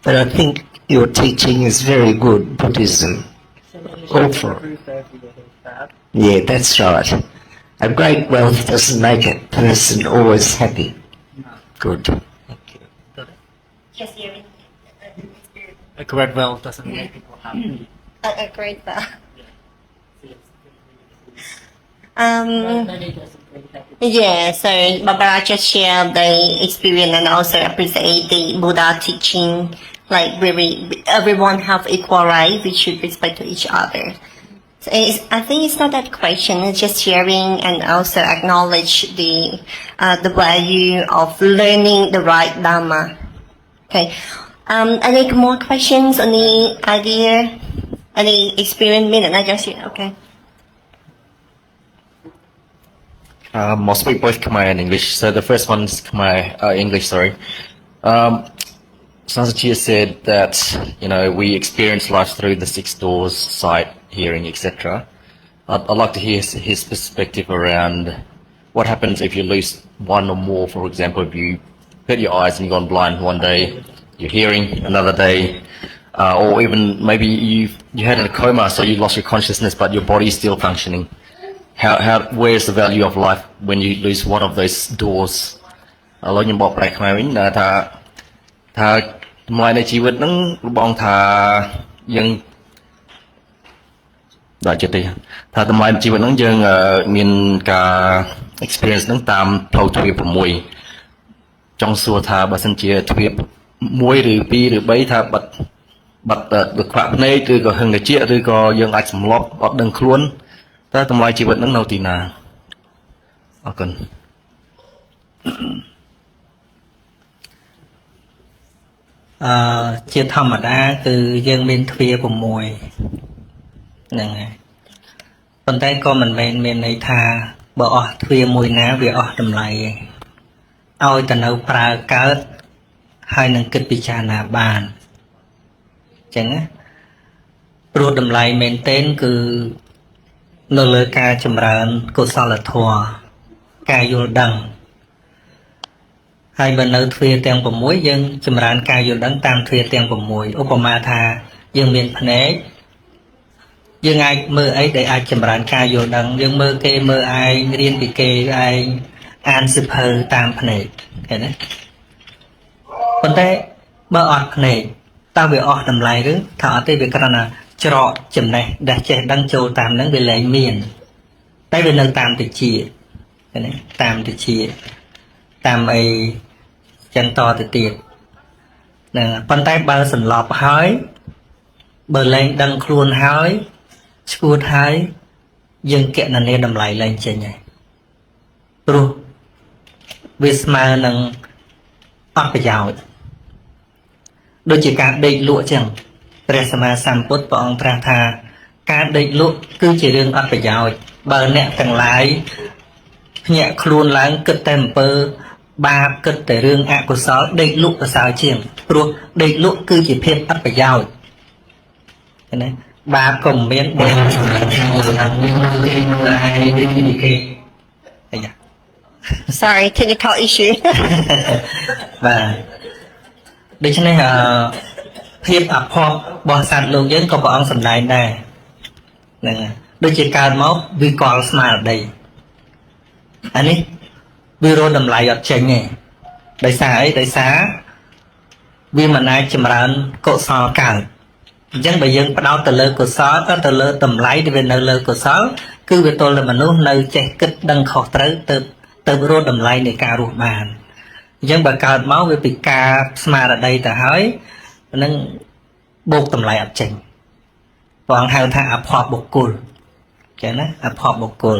But I think your teaching is very good, Buddhism. All for it. Yeah, that's right. A great wealth doesn't make a person always happy. Good. Yes, yeah. A great wealth doesn't make people happy. A great wealth. Yeah, so Barbara just shared the experience and also appreciate the Buddha teaching. Like everyone have equal right. We should respect to each other. So I think it's not that question. It's just sharing and also acknowledge the value of learning the right Dhamma. Okay. Any more questions? Any idea? Any experience? Minute? I just okay. I'll speak both Khmer and English. So the first one is Khmer, English, sorry. Sansachi said that, we experience life through the 6 doors, sight, hearing, etc. I'd like to hear his perspective around what happens if you lose one or more. For example, if you hurt your eyes and you've gone blind one day, you're hearing another day, or even maybe you had a coma, so you lost your consciousness, but your body is still functioning. Where's the value of life when you lose one of those doors? ឥឡូវខ្ញុំបកប្រែខ្មែរវិញថាតម្លៃនៃជីវិតហ្នឹងបងថាយើងដល់ចិត្តទេថាតម្លៃនៃជីវិតហ្នឹងយើងមានការ experience ហ្នឹងតាមផ្លូវទ្វារ6ចង់សួរថាបើសិនជាទ្វារ1ឬ2ឬ3ថាបាត់ខ្វាក់ភ្នែកឬក៏ហឹងត្រជាក់ឬក៏យើងអាចសម្លប់អត់ដឹងខ្លួនតើតម្លៃជីវិតហ្នឹងនៅទីណាអរគុណជាធម្មតាគឺយើងមានទ្វារ6ហ្នឹងហើយប៉ុន្តែក៏មិនមែនមានន័យថាបើអស់ទ្វារមួយណាវាអស់តម្លៃឯងឲ្យតែនៅប្រើកើតហើយនឹងគិតពិចារណាបានអញ្ចឹងណាព្រោះតម្លៃមែនទែនគឺនៅលើការចម្រើនកុសលធម៌ការយល់ដឹងហើយបើនៅទ្វារទាំង6យើងចម្រើនការយល់ដឹងតាមទ្វារទាំង6ឧបមាថាយើងមានភ្នែកយើងអាចមើលអីដែលអាចចម្រើនការយល់ដឹងយើងមើលគេមើលឯងរៀនពីគេឯង អានសិភៅតាមភ្នែកឃើញទេប៉ុន្តែបើអត់ភ្នែកតើវាអស់តម្លៃឬថាអត់ទេវាគ្រាន់តែច្រកចំណេះដែលចេះដឹងចូលតាមហ្នឹងវាលែងមានតែវានៅតាមតិចឃើញទេតាមតិចតាមអីចឹងតទៅទៀតហ្នឹងប៉ុន្តែបើសន្លប់ហើយបើលែងដឹងខ្លួនហើយឈួតហើយយើងកណនាតម្លៃលែងចេញហើយព្រោះវាស្មើនឹងអត់ប្រយោជន៍ដូចជាការដេកលក់ចឹងព្រះសម្មាសម្ពុទ្ធព្រះអង្គត្រាស់ថាការដេកលក់គឺជារឿងអត់ប្រយោជន៍បើអ្នកទាំងឡាយភ្ញាក់ខ្លួនឡើងគិតតែអំពើបាបគិតតែរឿងអកុសលដេកលក់ប្រសើរជាងព្រោះដេកលក់គឺជាភាពអត់ប្រយោជន៍ឃើញទេបាបក៏មានបុណ្យអាយ៉ា Sorry, technical issue. បាទដូច្នេះភាពអភ័ព្វរបស់សត្វលោកយើងក៏ព្រះអង្គសម្ដែងដែរហ្នឹងហើយដូចជាកើតមកវាកល់ស្មារតីអានេះវារត់តម្លៃអត់ចេញទេដោយសារអីដោយសារវាមិនអាចចម្រើនកុសលកើតអញ្ចឹងបើយើងផ្ដោតទៅលើកុសលទៅលើតម្លៃដែលវានៅលើកុសលគឺវាទល់តែមនុស្សនៅចេះគិតដឹងខុសត្រូវទៅរត់តម្លៃនៃការរស់បានអញ្ចឹងបើកើតមកវាពីការស្មារតីទៅហើយនឹងបូកតម្លៃអត់ចេញព្រះអង្គហៅថាអភ័ព្វបុគ្គលចឹងណាអភ័ព្វបុគ្គល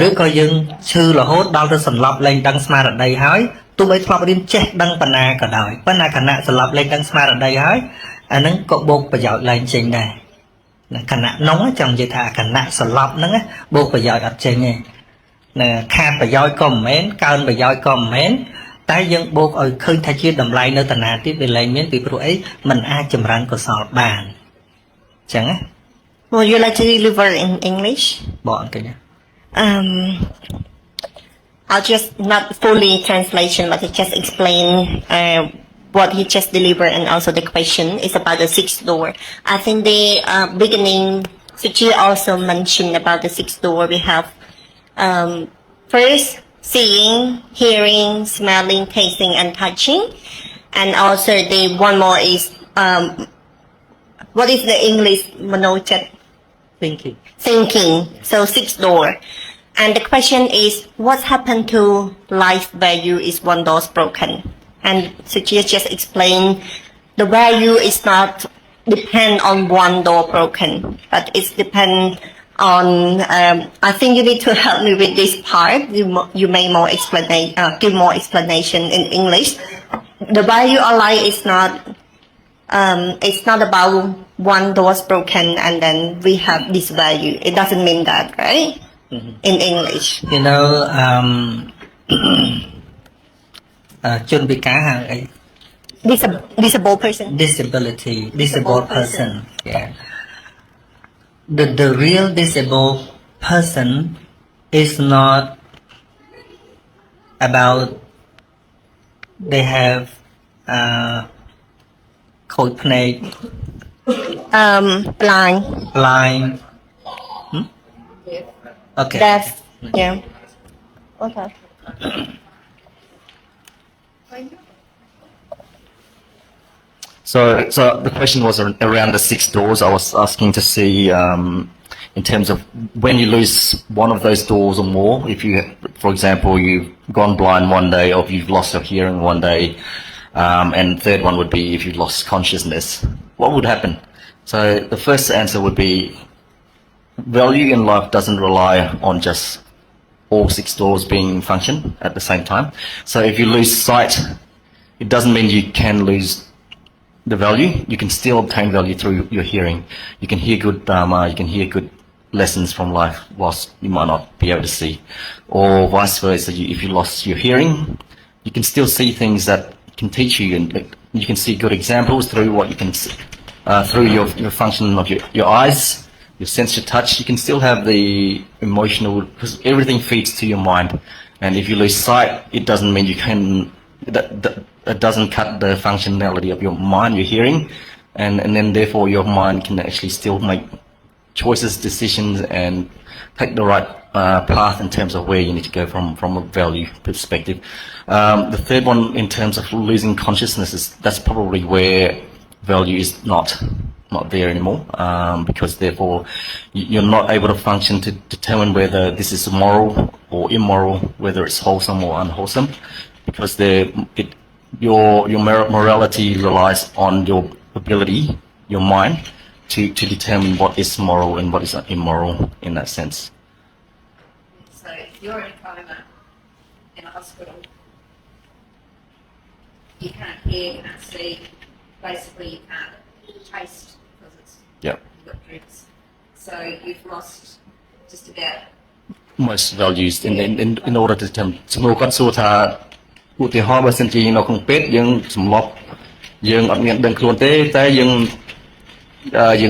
ឬក៏យើងឈឺរហូតដល់ទៅសន្លប់លែងដឹងស្មារតីហើយទោះបីធ្លាប់រៀនចេះដឹងបណ្ណាក៏ដោយប៉ុន្តែខណៈសន្លប់លែងដឹងស្មារតីហើយអាហ្នឹងក៏បូកប្រយោជន៍លែងចេញដែរខណៈនងចង់និយាយថាខណៈសន្លប់ហ្នឹងបូកប្រយោជន៍អត់ចេញទេខាតប្រយោជន៍ក៏មិនមែនកើនប្រយោជន៍ក៏មិនមែនតែយើងបូកឲ្យឃើញថាជាតម្លៃនៅតាណាទៀតវាលែងមានពីព្រោះអីมันអាចចម្រើនកុសលបានអញ្ចឹងណា Would you like to deliver in English? បងអញ្ចឹង I'll just not fully translation, but I'll just explain what he just delivered, and also the question is about the sixth door. I think the beginning, Suchi also mentioned about the sixth door. We have first seeing, hearing, smelling, tasting, and touching, and also the one more is what is the English Manojat? Thinking. So sixth door. And the question is, what happened to life value is one door's broken? And Suchi just explained the value is not depend on one door broken, but it's depend on. I think you need to help me with this part. You may more give more explanation in English. The value of life is not. It's not about one door's broken and then we have this value. It doesn't mean that, right? In English. You know, ជនពិការហៅអី Disabled person. disabled person. Yeah. The real disabled person is not about they have ខូចភ្នែក blind okay Deaf. Yeah. Okay. So the question was around the six doors. I was asking to see, in terms of when you lose one of those doors or more, if you, for example, you've gone blind one day, or if you've lost your hearing one day, and the third one would be if you lost consciousness, what would happen? So the first answer would be, value in life doesn't rely on just all six doors being in function at the same time. So if you lose sight, it doesn't mean you can lose the value. You can still obtain value through your hearing. You can hear good Dharma, you can hear good lessons from life whilst you might not be able to see. Or vice versa, if you lost your hearing, you can still see things that can teach you, and you can see good examples through what you can see, through your function of your eyes, your sense of touch. You can still have the emotional, because everything feeds to your mind. And if you lose sight, it doesn't mean you can, it doesn't cut the functionality of your mind, your hearing, and then therefore your mind can actually still make choices, decisions, and take the right path in terms of where you need to go from a value perspective. The third one, in terms of losing consciousness, is that's probably where value is not there anymore, because therefore you're not able to function to determine whether this is moral or immoral, whether it's wholesome or unwholesome, because your morality relies on your ability, your mind, to determine what is moral and what is immoral in that sense. So if you're in a coma in a hospital, you can't hear, you can't see, basically you can't taste because it's Yep. you've got drinks. So you've lost just about Most values in order to determine សំណួរគាត់សួរថាឧទាហរណ៍បើសិនជានៅក្នុងពេទ្យយើងសម្លប់យើងអត់មានដឹងខ្លួនទេតែយើង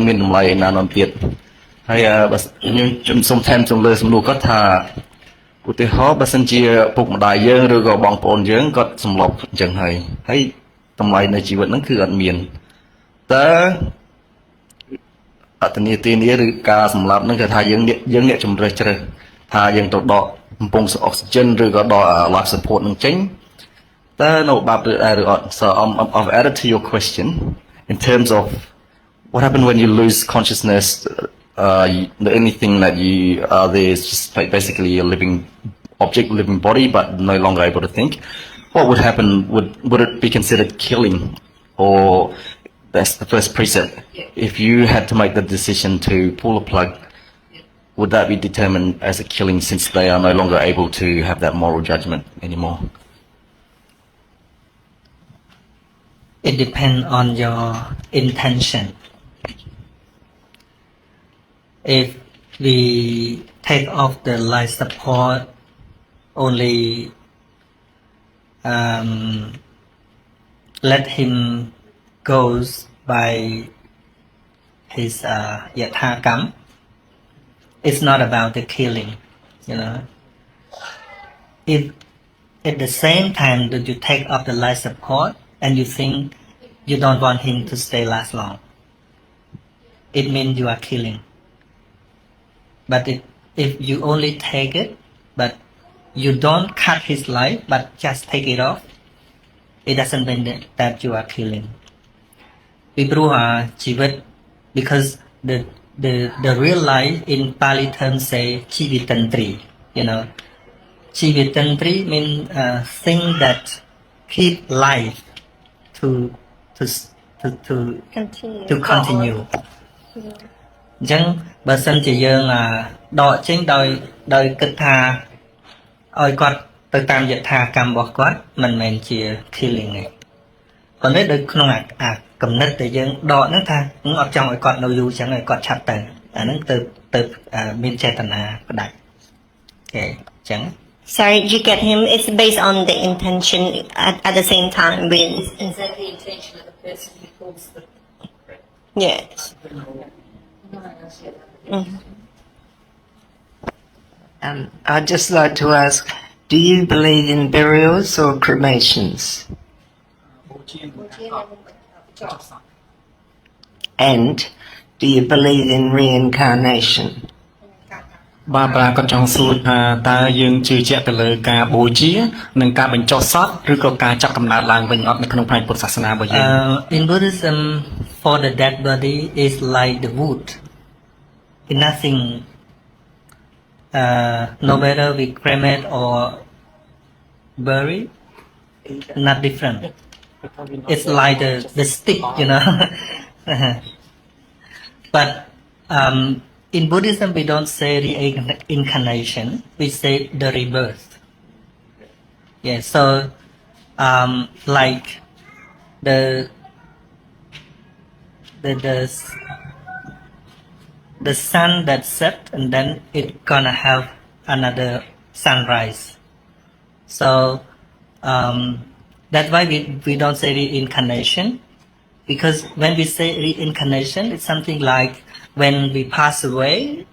មានតម្លៃឯណានទៀតហើយបើខ្ញុំសូមថែមសំលើសំណួរគាត់ថាឧទាហរណ៍បើសិនជាពុកម្ដាយយើងឬក៏បងប្អូនយើងគាត់សម្លប់អញ្ចឹងហើយតម្លៃនៃជីវិតហ្នឹងគឺអត់មានតើអត្តនទានឬការសម្លាប់ហ្នឹងគឺថាយើងអ្នកជំរើសជ្រើសថាយើងទៅដកបំពង់អុកស៊ីហ្សែនឬក៏ដក life support នឹងចេញតើនៅបាប់ឬអត់ So I've added to your question in terms of what happened when you lose consciousness. The only thing that you are there is just basically a living object, living body, but no longer able to think. What would happen? Would it be considered killing, or that's the first precept? If you had to make the decision to pull a plug, would that be determined as a killing since they are no longer able to have that moral judgment anymore? It depends on your intention. If we take off the life support, only let him goes by his yathakam. It's not about the killing, you know. If at the same time that you take off the life support and you think you don't want him to stay last long, it means you are killing. But if you only take it, but you don't cut his life, but just take it off, it doesn't mean that you are killing. Because the real life in Pali terms say chivitantri, you know. Chivitantri means thing that keep life to continue. អញ្ចឹងបើសិនជាយើងដកចេញដោយគិតថាឲ្យគាត់ទៅតាមយថាកម្មរបស់គាត់មិនមែនជា killing ទេប៉ុន្តែដោយក្នុងអាកំណត់ដែលយើងដកហ្នឹងថាអត់ចង់ឲ្យគាត់នៅយូរអញ្ចឹងឲ្យគាត់ឆាប់ទៅអាហ្នឹងទៅមានចេតនាផ្ដាច់អូខេអញ្ចឹង Sorry, you get him? It's based on the intention at the same time with... is that the intention of the person who pulls the Yes. I'd just like to ask, do you believe in burials or cremations? And do you believe in reincarnation? បាទគាត់ចង់សួរថាតើយើងជឿជាក់ទៅលើការបូជានិងការបញ្ចុះសពឬក៏ការចាប់កំណើតឡើងវិញអត់នៅក្នុងផ្នែកពុទ្ធសាសនារបស់យើង In Buddhism, for the dead body is like the wood. Nothing, no matter we cremate or bury, not different. It's like the stick, you know. But in Buddhism, we don't say reincarnation. We say the rebirth. Yeah. So, like the sun that set and then it gonna have another sunrise. So that's why we don't say reincarnation, because when we say reincarnation, it's something like when we pass away,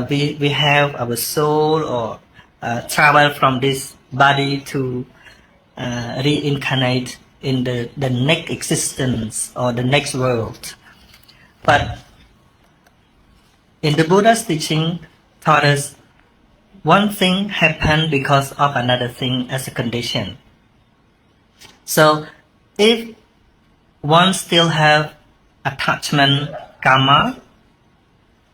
we have our soul or travel from this body to reincarnate in the next existence or the next world. But in the Buddha's teaching taught us one thing happened because of another thing as a condition. So if one still have attachment karma,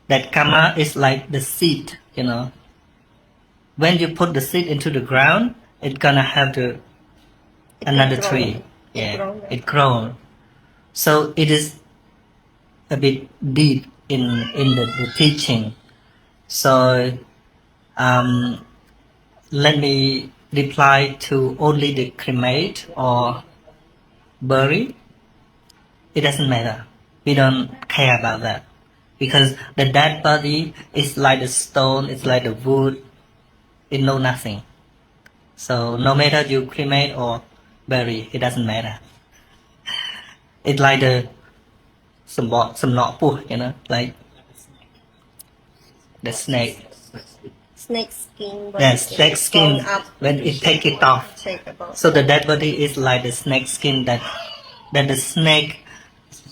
that karma is like the seed, you know. When you put the seed into the ground, it's gonna have another tree. Yeah, it grows. So it is a bit deep in the teaching. So let me reply to only the cremate or bury. It doesn't matter. We don't care about that because the dead body is like the stone, it's like the wood. It know nothing. So no matter you cremate or bury, it doesn't matter. It's like the some not you know, like the snake. Snake skin. Yes, snake skin up, when it take it off. So the dead body is like the snake skin that the snake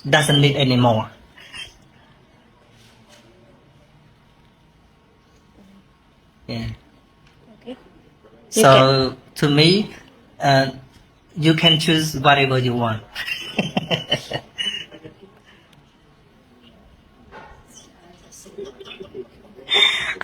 doesn't need anymore. Yeah. Okay. So to me, you can choose whatever you want.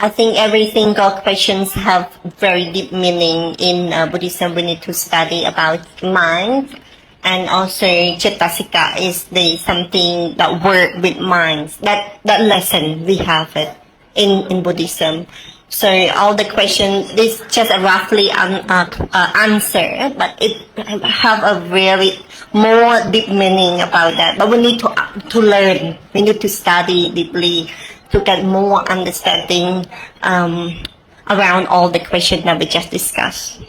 I think every single questions have very deep meaning in Buddhism. We need to study about mind, and also Cettasika is the something that work with minds. That lesson we have it in Buddhism. So all the questions, this just a roughly answer, but it have a very more deep meaning about that. But we need to learn. We need to study deeply to get more understanding around all the questions that we just discussed.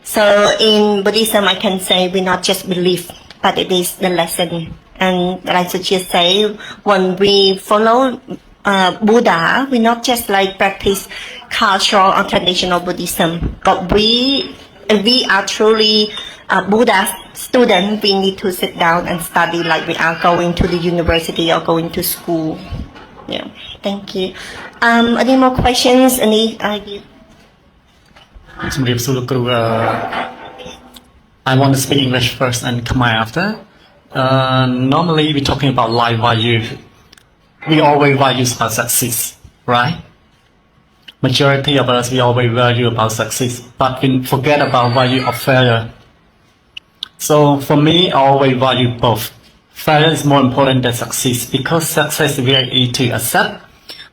So in Buddhism, I can say we not just believe, but it is the lesson. And like Suchi say, when we follow Buddha, we not just like practice cultural or traditional Buddhism, but we are truly Buddha student. We need to sit down and study like we are going to the university or going to school. Yeah, thank you. Any more questions? Any? I want to speak English first and Khmer after. Normally, we're talking about life value. We always value about success, right? Majority of us, we always value about success, but we forget about value of failure. So for me, I always value both. Failure is more important than success because success is very easy to accept,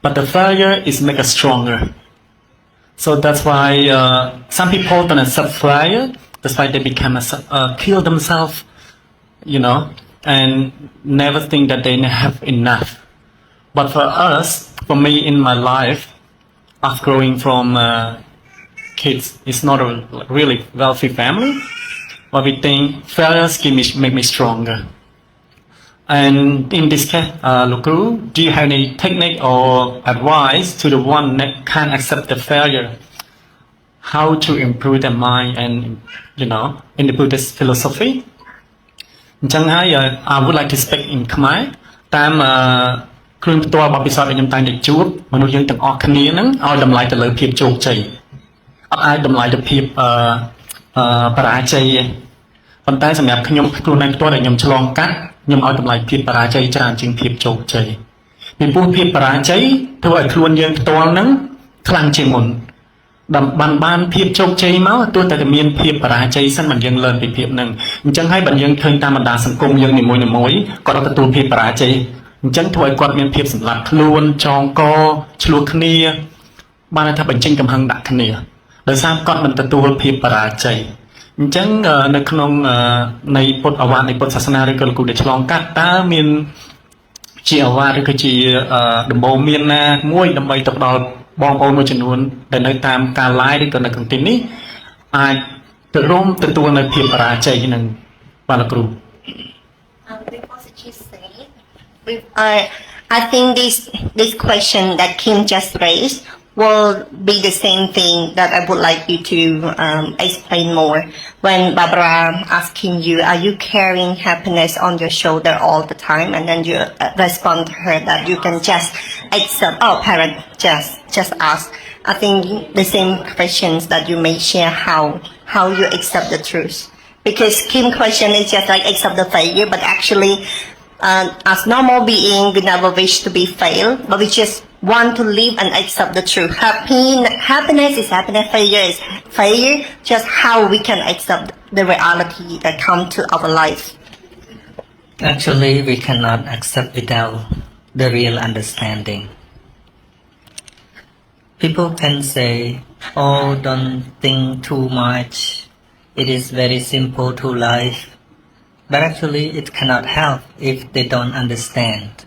but the failure is make us stronger. So that's why some people don't accept failure. That's why they become kill themselves, you know, and never think that they have enough. But for us, for me in my life, after growing from kids, it's not a really wealthy family, but we think failures make me stronger. And in this case, Lokuru, do you have any technique or advice to the one that can't accept the failure? How to improve their mind and, you know, in the Buddhist philosophy? I would like to speak in Khmer. គ្រឿងផ្ទាល់បបិសោតដែលខ្ញុំតែងតែជួបមនុស្សយើងទាំងអស់គ្នាហ្នឹងឲ្យតម្លៃទៅលើភាពជោគជ័យអត់អាចតម្លៃទៅភាពបរាជ័យទេប៉ុន្តែសម្រាប់ខ្ញុំខ្លួនឯងផ្ទាល់ដែលខ្ញុំឆ្លងកាត់ខ្ញុំឲ្យតម្លៃភាពបរាជ័យច្រើនជាងភាពជោគជ័យពីព្រោះភាពបរាជ័យធ្វើឲ្យខ្លួនយើងផ្ទាល់ហ្នឹងខ្លាំងជាងមុនបានភាពជោគជ័យមកទោះតែមានភាពបរាជ័យសិនមិនយើងលឿនពីភាពហ្នឹងអញ្ចឹងហើយបើយើងឃើញតាមបណ្ដាសង្គមយើងនីមួយៗគាត់ទទួលភាពបរាជ័យអញ្ចឹងធ្វើឲ្យគាត់មានភាពសម្លាប់ខ្លួនចងកឆ្លោះគ្នាបានថាបញ្ចេញកំហឹងដាក់គ្នាដោយសារគាត់មិនទទួលភាពបរាជ័យអញ្ចឹងនៅក្នុងនៃពុទ្ធអាវាតនៃពុទ្ធសាសនាឬក៏លោកគ្រូដែលឆ្លងកាត់តើមានជាអាវាតឬក៏ជាដំបូន្មានណាមួយដើម្បីទៅដល់បងប្អូនមួយចំនួនដែលនៅតាមការ live ឬក៏នៅក្នុងទីនេះអាចទៅរួមទទួលនៅភាពបរាជ័យនឹងបាទលោកគ្រូ I think this question that Kim just raised will be the same thing that I would like you to explain more. When Barbara asking you, are you carrying happiness on your shoulder all the time? And then you respond to her that you can just accept, oh, parent, just ask, I think the same questions that you may share how you accept the truth. Because Kim's question is just like accept the failure, but actually, as normal being, we never wish to be failed, but we just want to live and accept the truth. Happiness is happiness, failure is failure, just how we can accept the reality that come to our life. Actually, we cannot accept without the real understanding. People can say, oh, don't think too much. It is very simple to life. But actually, it cannot help if they don't understand.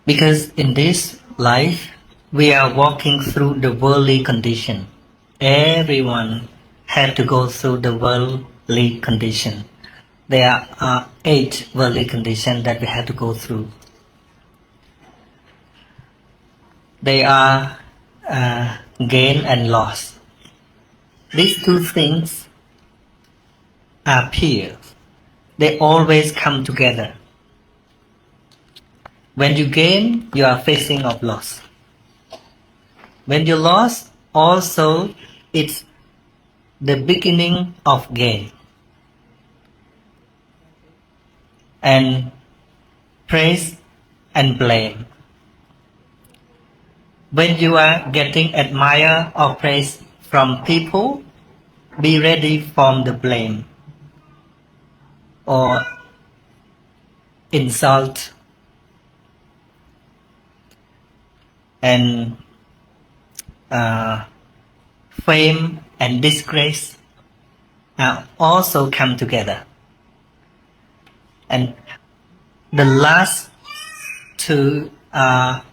Because in this life, we are walking through the worldly condition. Everyone had to go through the worldly condition. There are 8 worldly conditions that we have to go through. They are gain and loss. These 2 things are peers. They always come together. When you gain, you are facing of loss. When you lost, also it's the beginning of gain. And praise and blame. When you are getting admire or praise from people, be ready for the blame or insult and fame and disgrace also come together. And the last 2 are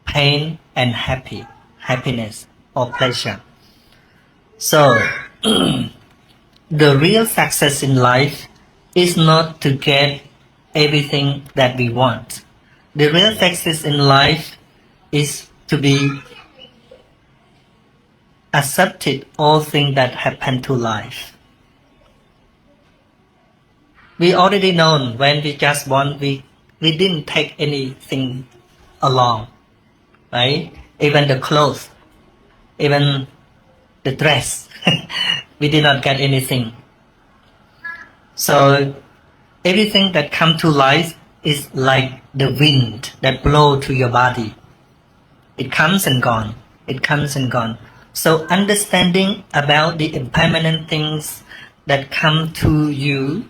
pain and happiness or pleasure. So, the real success in life is not to get everything that we want. The real success in life is to be accepted all things that happen to life. We already know when we just want, we didn't take anything along, right? Even the clothes, even the dress, we did not get anything. So everything that comes to life is like the wind that blows to your body. It comes and gone. It comes and gone. So understanding about the impermanent things that come to you,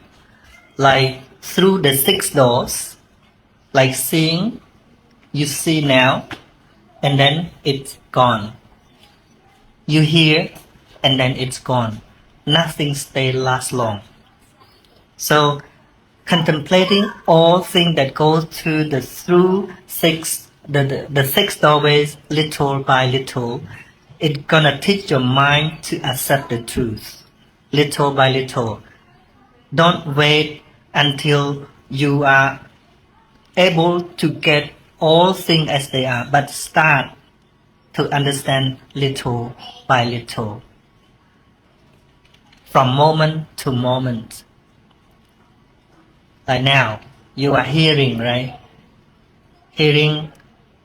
like through the 6 doors, like seeing, you see now, and then it's gone. You hear, and then it's gone. Nothing last long. So contemplating all things that go through the 6 doorways, little by little, it's gonna teach your mind to accept the truth, little by little. Don't wait until you are able to get all things as they are, but start to understand little by little, from moment to moment. Like now, you are hearing, right? Hearing.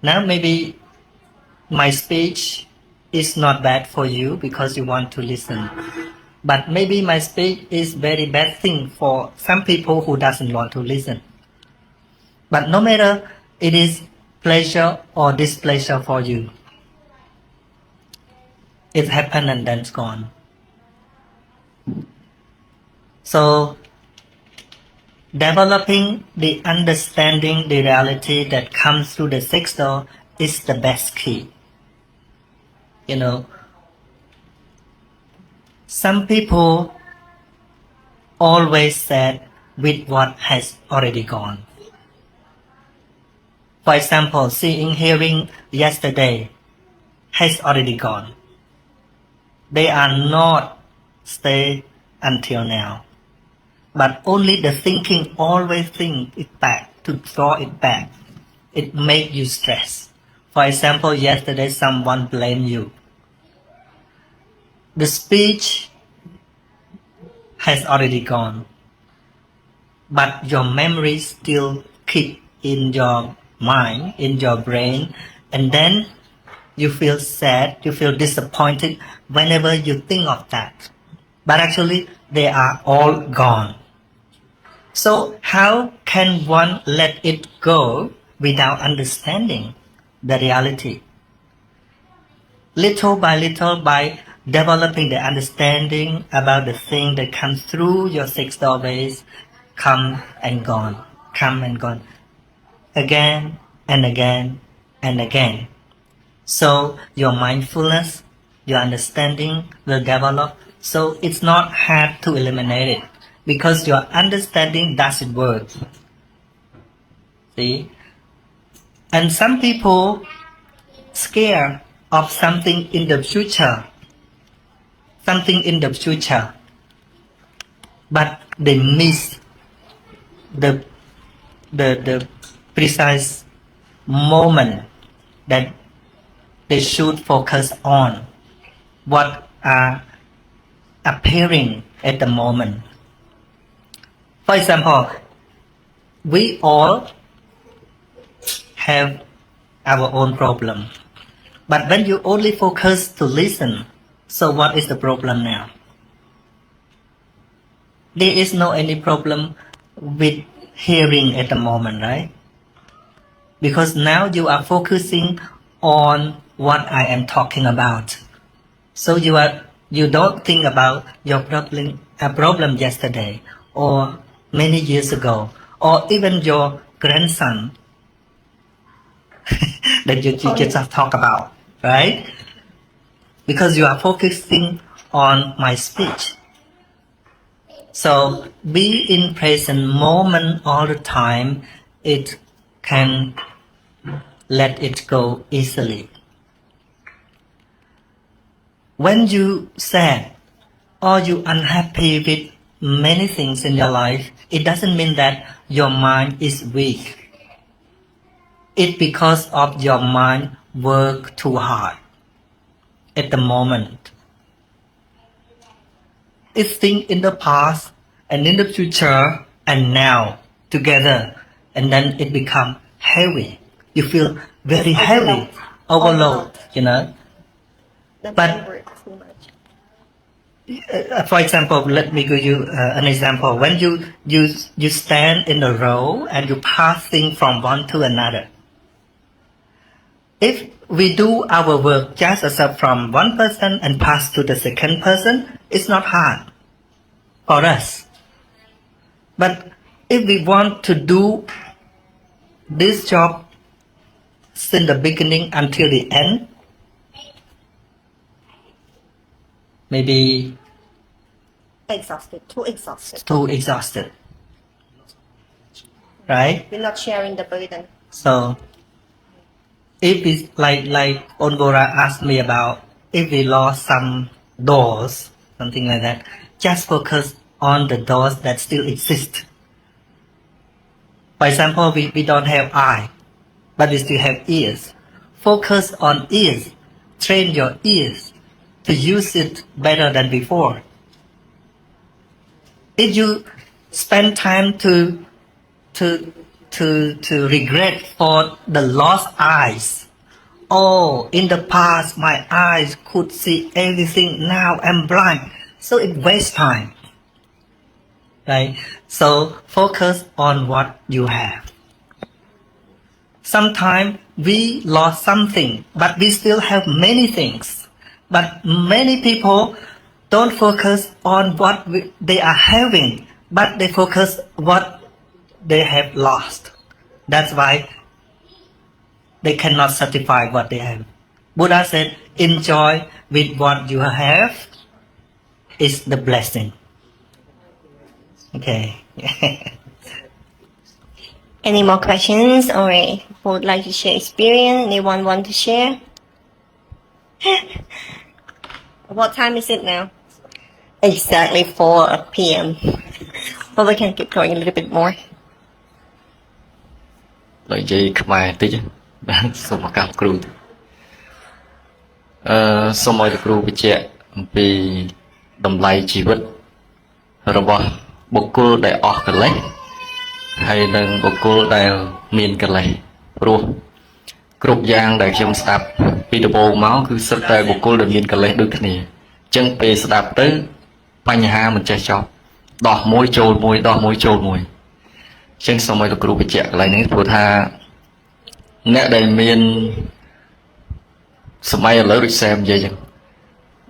Now maybe my speech is not bad for you because you want to listen. But maybe my speech is very bad thing for some people who doesn't want to listen. But no matter it is pleasure or displeasure for you, it happened and then it's gone. So developing the understanding the reality that comes through the 6 door is the best key. You know, some people always said with what has already gone. For example, seeing, hearing yesterday has already gone. They are not stay until now. But only the thinking, always think it back, to draw it back. It make you stress. For example, yesterday someone blamed you. The speech has already gone. But your memory still keep in your mind, in your brain, and then you feel sad, you feel disappointed whenever you think of that. But actually, they are all gone. So how can one let it go without understanding the reality? Little by little, by developing the understanding about the thing that comes through your six doorways, come and gone, again and again and again. So your mindfulness, your understanding will develop. So it's not hard to eliminate it because your understanding doesn't work. See? And some people scared of something in the future. But they miss the precise moment that they should focus on what are appearing at the moment. For example, we all have our own problem. But when you only focus to listen, so what is the problem now? There is no any problem with hearing at the moment, right? Because now you are focusing on what I am talking about. So you don't think about your problem yesterday or many years ago or even your grandson that you just talk about, right? Because you are focusing on my speech. So be in present moment all the time. It can let it go easily. When you sad or you unhappy with many things in your life, it doesn't mean that your mind is weak. It's because of your mind work too hard at the moment. It think in the past and in the future and now together, and then it become heavy. You feel very heavy, overload, you know. But for example, let me give you an example. When you stand in a row and you pass things from one to another. If we do our work just as from one person and pass to the second person, it's not hard for us. But if we want to do this job since the beginning until the end, maybe Too exhausted. Right? We're not sharing the burden. So if it's like Onbora asked me about if we lost some doors, something like that, just focus on the doors that still exist. For example, we don't have eye, but we still have ears. Focus on ears. Train your ears to use it better than before. If you spend time to regret for the lost eyes, oh, in the past my eyes could see everything, now I'm blind, so it wastes time, right? So focus on what you have. Sometimes we lost something, but we still have many things. But many people don't focus on what they are having, but they focus what they have lost. That's why they cannot satisfy what they have. Buddha said, enjoy with what you have is the blessing. Okay. Any more questions or who would like to share experience? Anyone want to share? What time is it now? Exactly 4 p.m. Well, we can keep going a little bit more. និយាយខ្មែរតិចបាទសូមឱកាសគ្រូសូមឲ្យលោកគ្រូបញ្ជាក់អំពីតម្លៃជីវិតរបស់បុគ្គលដែលអស់កិលេសហើយនិងបុគ្គលដែលមានកិលេសព្រោះ គ្រប់យ៉ាងដែលខ្ញុំស្ដាប់ពីដំបូងមកគឺសិតតែបុគ្គលដែលមានកលេសដូចគ្នាអញ្ចឹងពេលស្ដាប់ទៅបញ្ហាមិនចេះចប់ដោះមួយចូលមួយដោះមួយចូលមួយអញ្ចឹងសូមឲ្យលោកគ្រូបញ្ជាក់កន្លែងនេះព្រោះថាអ្នកដែលមានសម័យឥឡូវដូចសែមនិយាយអញ្ចឹង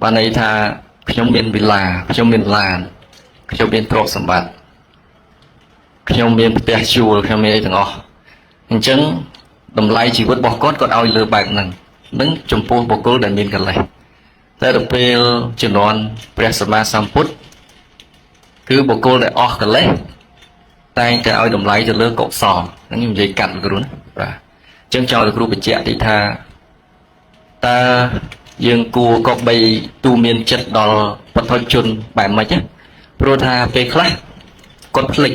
បានន័យថាខ្ញុំមានវិឡាខ្ញុំមានឡានខ្ញុំមានទ្រព្យសម្បត្តិខ្ញុំមានផ្ទះជួលខ្ញុំមានអីទាំងអស់អញ្ចឹងតម្លៃជីវិតរបស់គាត់ឲ្យលើបែបហ្នឹងនឹងចំពោះបុគ្គលដែលមានកលេសតែដល់ពេលជំនាន់ព្រះសម្មាសម្ពុទ្ធគឺបុគ្គលដែលអស់កលេសតែងតែឲ្យតម្លៃទៅលើកុសលហ្នឹងខ្ញុំនិយាយកាត់លោកគ្រូណាបាទអញ្ចឹងចង់ឲ្យលោកគ្រូបញ្ជាក់តិចថាតើយើងគួរក៏បីទូមានចិត្តដល់បុគ្គលជនបែបម៉េចណាព្រោះថាពេលខ្លះគាត់ភ្លេច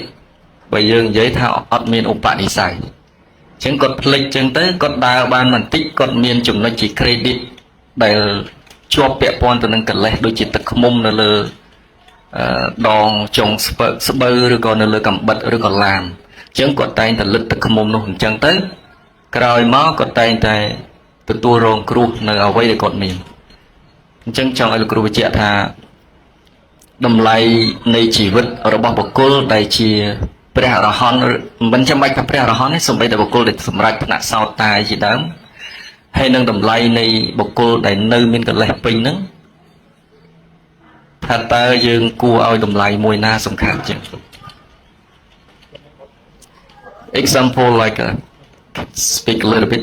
បើយើងនិយាយថាអត់មានឧបនិស្ស័យអញ្ចឹងគាត់ភ្លេចអញ្ចឹងទៅគាត់ដើរបានបន្តិចគាត់មានចំណុចជា credit ដែលជាប់ពាក់ព័ន្ធទៅនឹងកលេសដូចជាទឹកឃ្មុំនៅលើដងចុងស្បូវឬក៏នៅលើកាំបិតឬក៏ឡានអញ្ចឹងគាត់តែងតែលិតទឹកឃ្មុំនោះអញ្ចឹងទៅក្រោយមកគាត់តែងតែទទួលរងគ្រោះនៅអ្វីដែលគាត់មានអញ្ចឹងចង់ឲ្យលោកគ្រូបញ្ជាក់ថាតម្លៃនៃជីវិតរបស់បុគ្គលដែលជាព្រះអរហន្តមិនចាំបាច់ថាព្រះអរហន្តទេសូម្បីតែបុគ្គលដែលសម្រេចថ្នាក់សោតតាយជាដើមហើយនឹងតម្លៃនៃបុគ្គលដែលនៅមានកលេសពេញហ្នឹងថាតើយើងគួរឲ្យតម្លៃមួយណាសំខាន់ជាង example like speak a little bit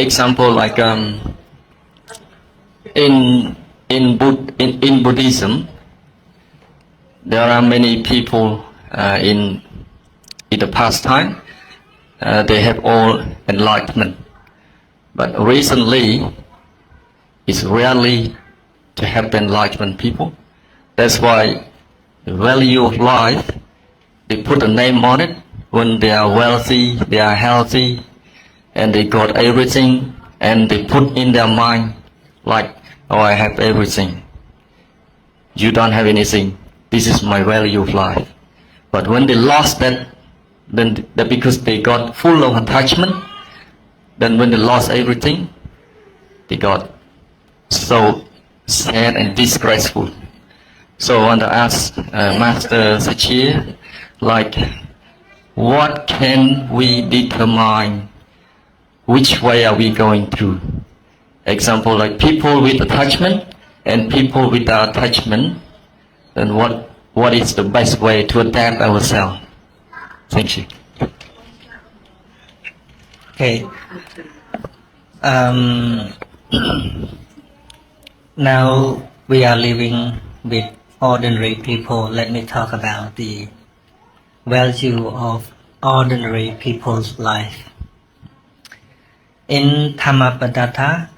example like in Buddhism there are many people in the past time they have all enlightenment but recently it's rarely to have enlightenment people that's why the value of life they put a name on it when they are wealthy they are healthy and they got everything and they put in their mind like oh I have everything you don't have anything this is my value of life but when they lost that then that because they got full of attachment then when they lost everything they got so sad and disgraceful so I want to ask Master Sachir like what can we determine which way are we going through example like people with attachment and people without attachment then what is the best way to adapt ourselves thank you okay now we are living with ordinary people let me talk about the value of ordinary people's life in Dhammapada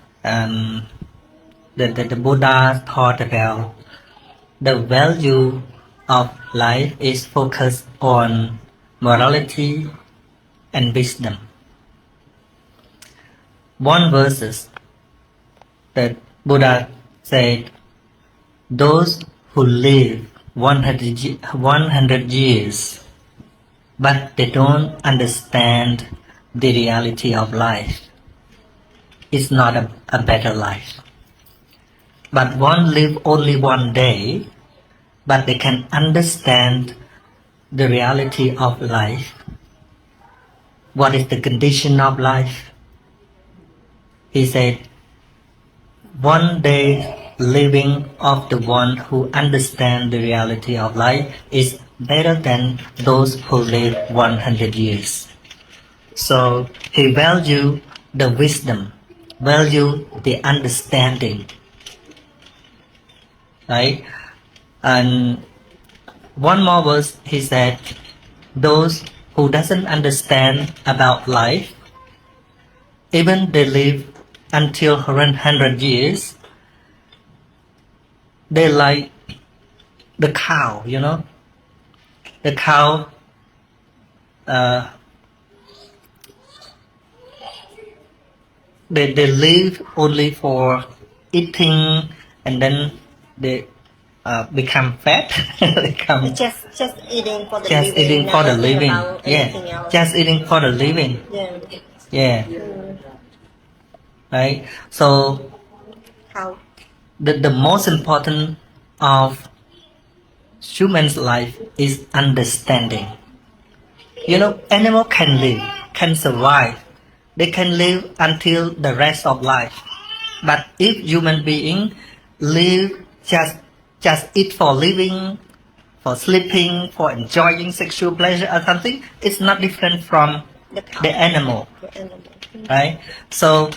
the Buddha taught about the value of life is focused on morality and wisdom. One verse that Buddha said, those who live 100 years but they don't understand the reality of life is not a better life. But one live only one day, but they can understand the reality of life. What is the condition of life? He said, one day living of the one who understands the reality of life is better than those who live 100 years. So he value the wisdom, value the understanding. Right? And one more verse he said, those who doesn't understand about life, even they live until 100 years, they like the cow, you know. The cow they live only for eating and then they become fat. become Just eating for the just living. eating for the not living. about Yeah, anything else. just eating for the living. Yeah. Yeah. Right. So How? the most important of human's life is understanding. You know, animal can live, can survive. They can live until the rest of life. But if human being live just eat for living, for sleeping, for enjoying sexual pleasure or something, it's not different from the animal, The animal. right? So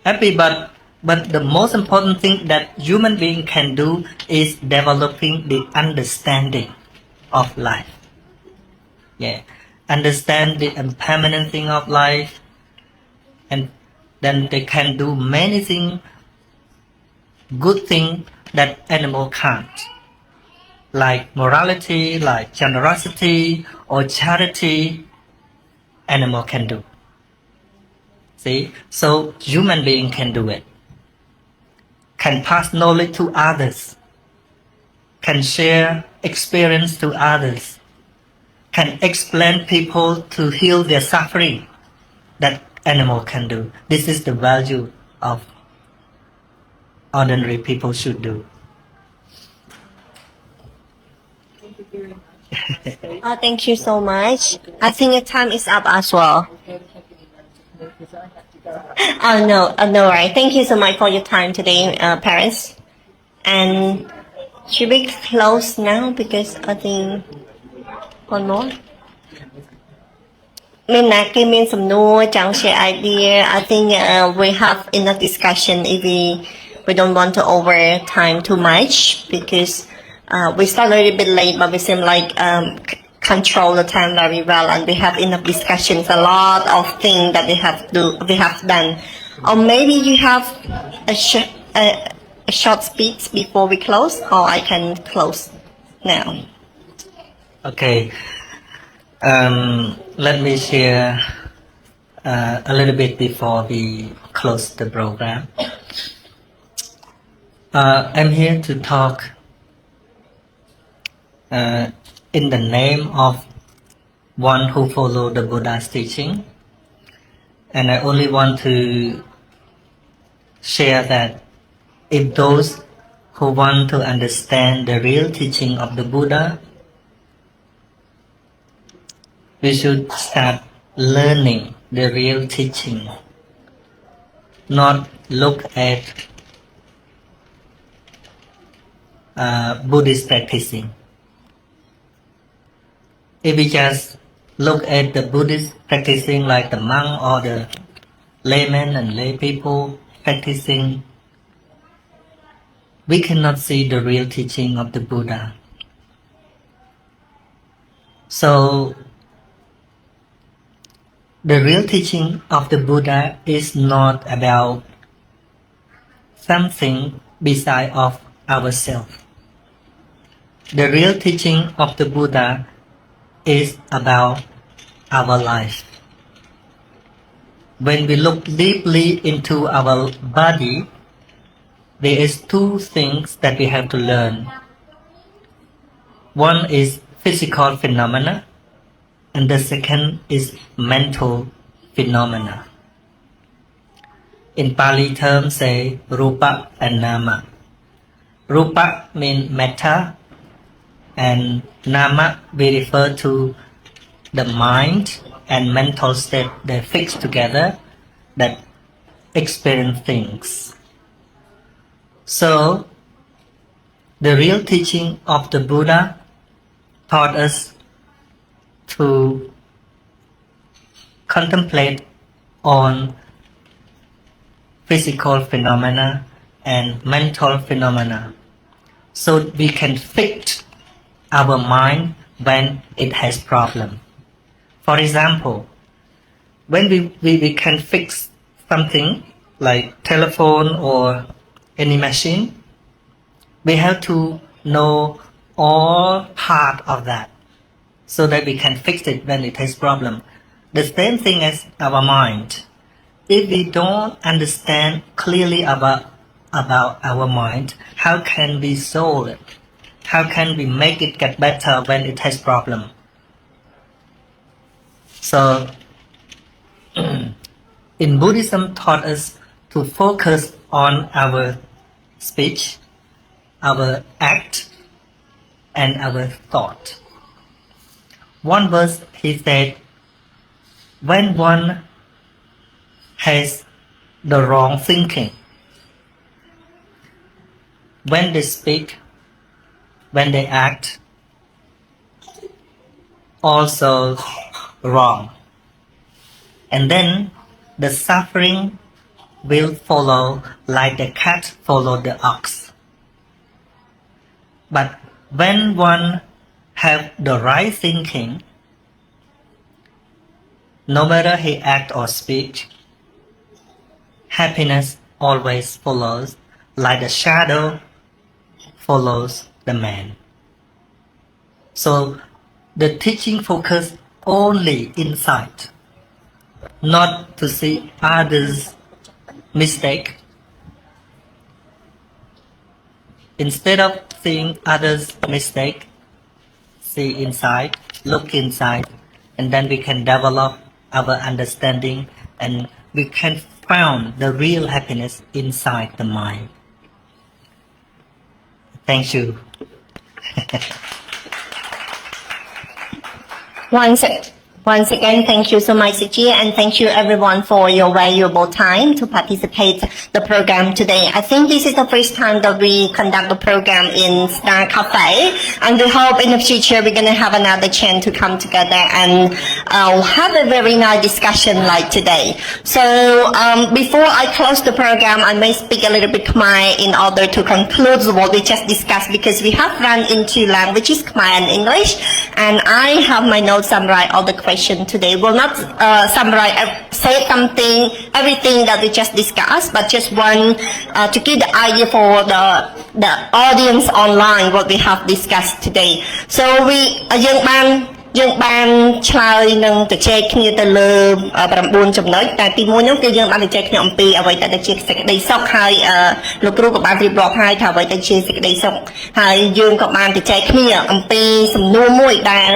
happy, but the most important thing that human being can do is developing the understanding of life. Yeah, understand the impermanent thing of life, and then they can do many things, good thing that animal can't, like morality, like generosity or charity. Animal can do. See, so human being can do it. Can pass knowledge to others. Can share experience to others. Can explain people to heal their suffering. That animal can do. This is the value of ordinary people should do. Oh, thank you so much. I think the time is up as well. Oh no, no worry. Thank you so much for your time today, parents. And should we close now because I think one more. មានណាគេមានសំណួរចង់ share idea. I think we have enough discussion if we don't want to over time too much because we start a little bit late but we seem like control the time very well and we have enough discussions, a lot of things that we have done. Or maybe you have a short speech before we close, or I can close now. Okay. Let me share a little bit before we close the program. I'm here to talk in the name of one who follow the Buddha's teaching, and I only want to share that if those who want to understand the real teaching of the Buddha, we should start learning the real teaching, not look at Buddhist practicing. If we just look at the Buddhist practicing like the monk or the laymen and lay people practicing, we cannot see the real teaching of the Buddha. So, the real teaching of the Buddha is not about something beside of ourselves. The real teaching of the Buddha is about our life. When we look deeply into our body, there is two things that we have to learn. One is physical phenomena, and the second is mental phenomena. In Pali terms say rupa and nama. Rupa means matter, and nama we refer to the mind and mental state they fix together that experience things. So the real teaching of the Buddha taught us to contemplate on physical phenomena and mental phenomena so we can fix our mind when it has problem. For example, when we can fix something like telephone or any machine, we have to know all part of that so that we can fix it when it has problem. The same thing as our mind. If we don't understand clearly about our mind, how can we solve it? How can we make it get better when it has problem? So in Buddhism taught us to focus on our speech, our act, and our thought. One verse he said, when one has the wrong thinking, when they speak, when they act, also wrong. And then the suffering will follow like the cat followed the ox. But when one have the right thinking, no matter he act or speak, happiness always follows like the shadow follows the man. So the teaching focus only inside, not to see others' mistake. Instead of seeing others' mistake, see inside, look inside, and then we can develop our understanding and we can find the real happiness inside the mind. Thank you. Once again, thank you so much, Suchi, and thank you everyone for your valuable time to participate the program today. I think this is the first time that we conduct the program in Star Cafe, and we hope in the future we're going to have another chance to come together and have a very nice discussion like today. So before I close the program, I may speak a little bit Khmer in order to conclude what we just discussed, because we have run into languages, Khmer and English, and I have my notes summarize all the questions today. Will not summarize, say something, everything that we just discussed, but just one to give the idea for the audience online what we have discussed today. So we យើងបានឆ្លើយនឹងទៅជែកគ្នាទៅលើ9ចំណុចតែទី1នោះគឺយើងបានទៅជែកគ្នាអំពីអ្វីដែលជាសេចក្តីសុខហើយលោកគ្រូក៏បានរៀបរាប់ហើយថាអ្វីដែលជាសេចក្តីសុខហើយយើងក៏បានទៅជែកគ្នាអំពីសំណួរមួយដែល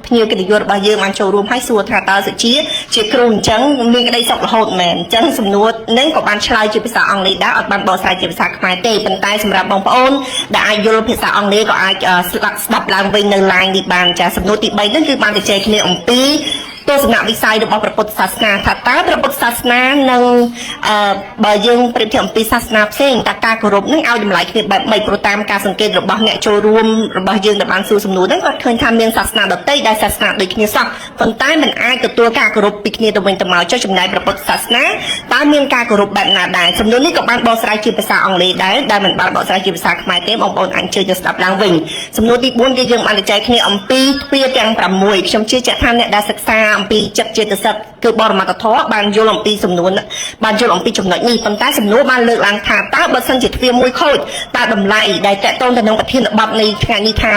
ភ្ញៀវកិត្តិយសរបស់យើងបានចូលរួមហើយសួរថាតើសុជាគ្រូអញ្ចឹងមានក្តីសុខរហូតមែនអញ្ចឹងសំណួរហ្នឹងក៏បានឆ្លើយជាភាសាអង់គ្លេសដែរអត់បានបកស្រាយជាភាសាខ្មែរទេប៉ុន្តែសម្រាប់បងប្អូនដែលអាចយល់ភាសាអង់គ្លេសក៏អាចស្ដាប់ឡើងវិញនៅ line នេះបានចាសំណួរទី3ហ្នឹងគឺបានទៅជែកគ្នាអំពីទស្សនវិស័យរបស់ព្រះពុទ្ធសាសនាថាតើព្រះពុទ្ធសាសនានឹងបើយើងប្រៀបធៀបអំពីសាសនាផ្សេងតើការគោរពនឹងឲ្យតម្លៃគ្នាបែបម៉េចព្រោះតាមការសង្កេតរបស់អ្នកចូលរួមរបស់យើងដែលបានសួរសំណួរហ្នឹងគាត់ឃើញថាមានសាសនាដទៃដែលសាសនាដូចគ្នាសោះប៉ុន្តែមិនអាចទទួលការគោរពពីគ្នាទៅវិញទៅមកចុះចំណែកព្រះពុទ្ធសាសនាតើមានការគោរពបែបណាដែរសំណួរនេះក៏បានបកស្រាយជាភាសាអង់គ្លេសដែរដែលមិនបានបកស្រាយជាភាសាខ្មែរទេបងប្អូនអាចជឿទៅស្ដាប់ឡើងវិញសំណួរទី4គឺយើងបានទៅចែកគ្នាអំពីទ្វារទាំង6ខ្ញុំជឿជាក់ថាអ្នកដែលសិក្សាអំពីចិត្តចេតសិកគឺបរមត្ថធម៌បានយល់អំពីសំណួរបានយល់អំពីចំណុចនេះប៉ុន្តែសំណួរបានលើកឡើងថាតើបើសិនជាទ្វារមួយខូចតើតម្លៃដែលតកតងទៅនឹងប្រធានបទនៃថ្ងៃនេះថា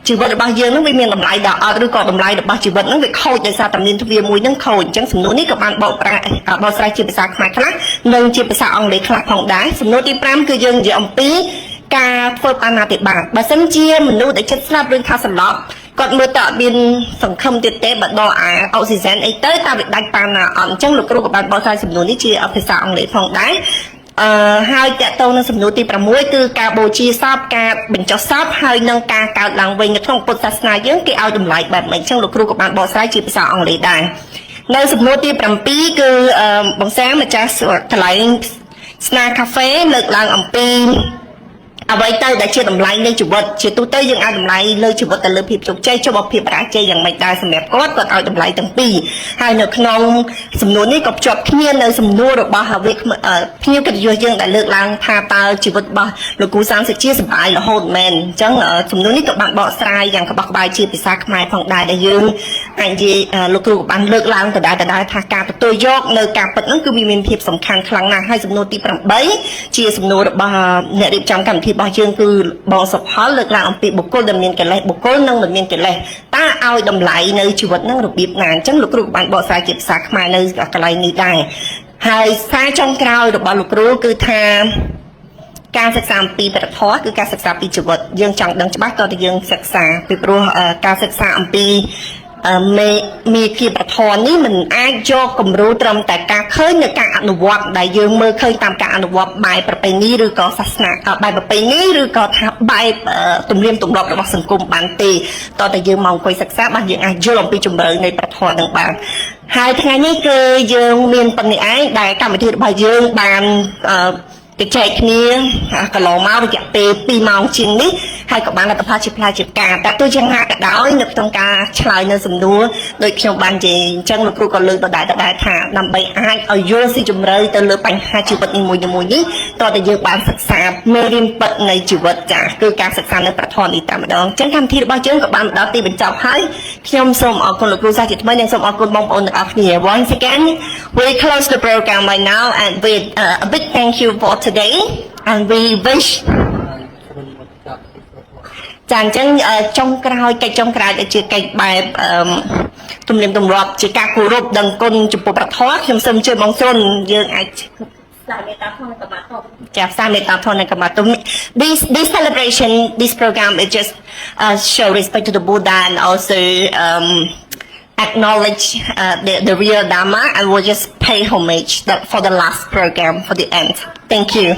ជីវិតរបស់យើងនឹងវាមានតម្លៃដល់អត់ឬក៏តម្លៃរបស់ជីវិតនឹងវាខូចដោយសារតែមានទ្វារមួយនឹងខូចអញ្ចឹងសំណួរនេះក៏បានបកស្រាយជាភាសាខ្មែរខ្លះនិងជាភាសាអង់គ្លេសខ្លះផងដែរសំណួរទី5គឺយើងនិយាយអំពីការធ្វើបាណាតិបាតបើសិនជាមនុស្សដែលចិត្តស្លាប់ឬថាសន្លប់គាត់មើលតើមានសង្ឃឹមទៀតទេបើដកអុកស៊ីហ្សែនអីទៅតើវាដាច់បានណាអត់អញ្ចឹងលោកគ្រូក៏បានបកស្រាយសំណួរនេះជាភាសាអង់គ្លេសផងដែរហើយតកតងនឹងសំណួរទី6គឺការបូជាសពការបញ្ចុះសពហើយនឹងការកើតឡើងវិញនៅក្នុងពុទ្ធសាសនាយើងគេឲ្យតម្លៃបែបម៉េចអញ្ចឹងលោកគ្រូក៏បានបកស្រាយជាភាសាអង់គ្លេសដែរនៅសំណួរទី7គឺបងសាម្ចាស់កន្លែងស្នាកាហ្វេលើកឡើងអំពីអ្វីទៅដែលជាតម្លៃនៃជីវិតជាទូទៅយើងឲ្យតម្លៃលើជីវិតទៅលើភាពជោគជ័យចុះបើភាពបរាជ័យយ៉ាងម៉េចដែរសម្រាប់គាត់ឲ្យតម្លៃទាំងពីរហើយនៅក្នុងសំណួរនេះក៏ភ្ជាប់គ្នានៅសំណួររបស់ភ្ញៀវកិត្តិយសយើងដែលលើកឡើងថាតើជីវិតរបស់លោកគ្រូសានសុជាសប្បាយរហូតមែនអញ្ចឹងសំណួរនេះក៏បានបកស្រាយយ៉ាងក្បោះក្បាយជាភាសាខ្មែរផងដែរដែលយើងអាចនិយាយលោកគ្រូក៏បានលើកឡើងដដែលថាការទទួលយកនៅការពិតហ្នឹងគឺមានភាពសំខាន់ខ្លាំងណាស់ហើយសំណួរទី8ជាសំណួររបស់អ្នករៀបចំកម្មវិធីរបស់យើងគឺបងសុផលលើកឡើងអំពីបុគ្គលដែលមានកិលេសបុគ្គលនឹងមិនមានកិលេសតើឲ្យតម្លៃនៅជីវិតនឹងរបៀបណាអញ្ចឹងលោកគ្រូបានបកស្រាយជាភាសាខ្មែរនៅកន្លែងនេះដែរហើយសារចុងក្រោយរបស់លោកគ្រូគឺថាការសិក្សាអំពីព្រះធម៌គឺការសិក្សាពីជីវិតយើងចង់ដឹងច្បាស់តើយើងសិក្សាពីព្រោះការសិក្សាអំពី มีភាពប្រធននេះមិនអាចយកគំរូត្រឹមតែការឃើញនៅការអនុវត្តដែលយើងមើលឃើញតាមការអនុវត្តបែបប្រពៃណីឬក៏សាសនាបែបប្រពៃណីឬក៏ថាបែបទំនៀមទម្លាប់របស់សង្គមបានទេតើតែយើងមកអង្គុយសិក្សាបានយើងអាចយល់អំពីជំរឿននៃប្រធននឹងបានហើយថ្ងៃនេះគឺយើងមានប៉ុណ្ណេះឯងដែលកម្មវិធីរបស់យើងបានទៅចែកគ្នាកន្លងមករយៈពេល2ម៉ោងជាងនេះហើយក៏បានលទ្ធផលជាផ្លែជាការតែទោះយ៉ាងណាក៏ដោយនៅក្នុងការឆ្លើយនៅសំណួរដូចខ្ញុំបាននិយាយអញ្ចឹងលោកគ្រូក៏លើកដដែលថាដើម្បីអាចឲ្យយល់ស៊ីជម្រៅទៅលើបញ្ហាជីវិតនីមួយៗនេះតើតើយើងបានសិក្សាមេរៀនពិតនៃជីវិតចាស់គឺការសិក្សានៅប្រធននេះតែម្ដងអញ្ចឹងកម្មវិធីរបស់យើងក៏បានដល់ទីបញ្ចប់ហើយខ្ញុំសូមអរគុណលោកគ្រូសាស្ត្រជាថ្មីនិងសូមអរគុណបងប្អូនទាំងអស់គ្នា Once again we close the program right now and with a big thank you for today and we wish ចាអញ្ចឹងចុងក្រោយកិច្ចចុងក្រោយដែលជាកិច្ចបែបទំនៀមទម្លាប់ជាការគោរពដឹងគុណចំពោះព្រះធម៌ខ្ញុំសូមជឿបងស្រុនយើងអាចសាមេតាធនកម្មាតុចាសាមេតាធនកម្មាតុ this celebration this program is just show respect to the Buddha and also acknowledge the real Dharma and we'll just pay homage for the last program for the end. Thank you.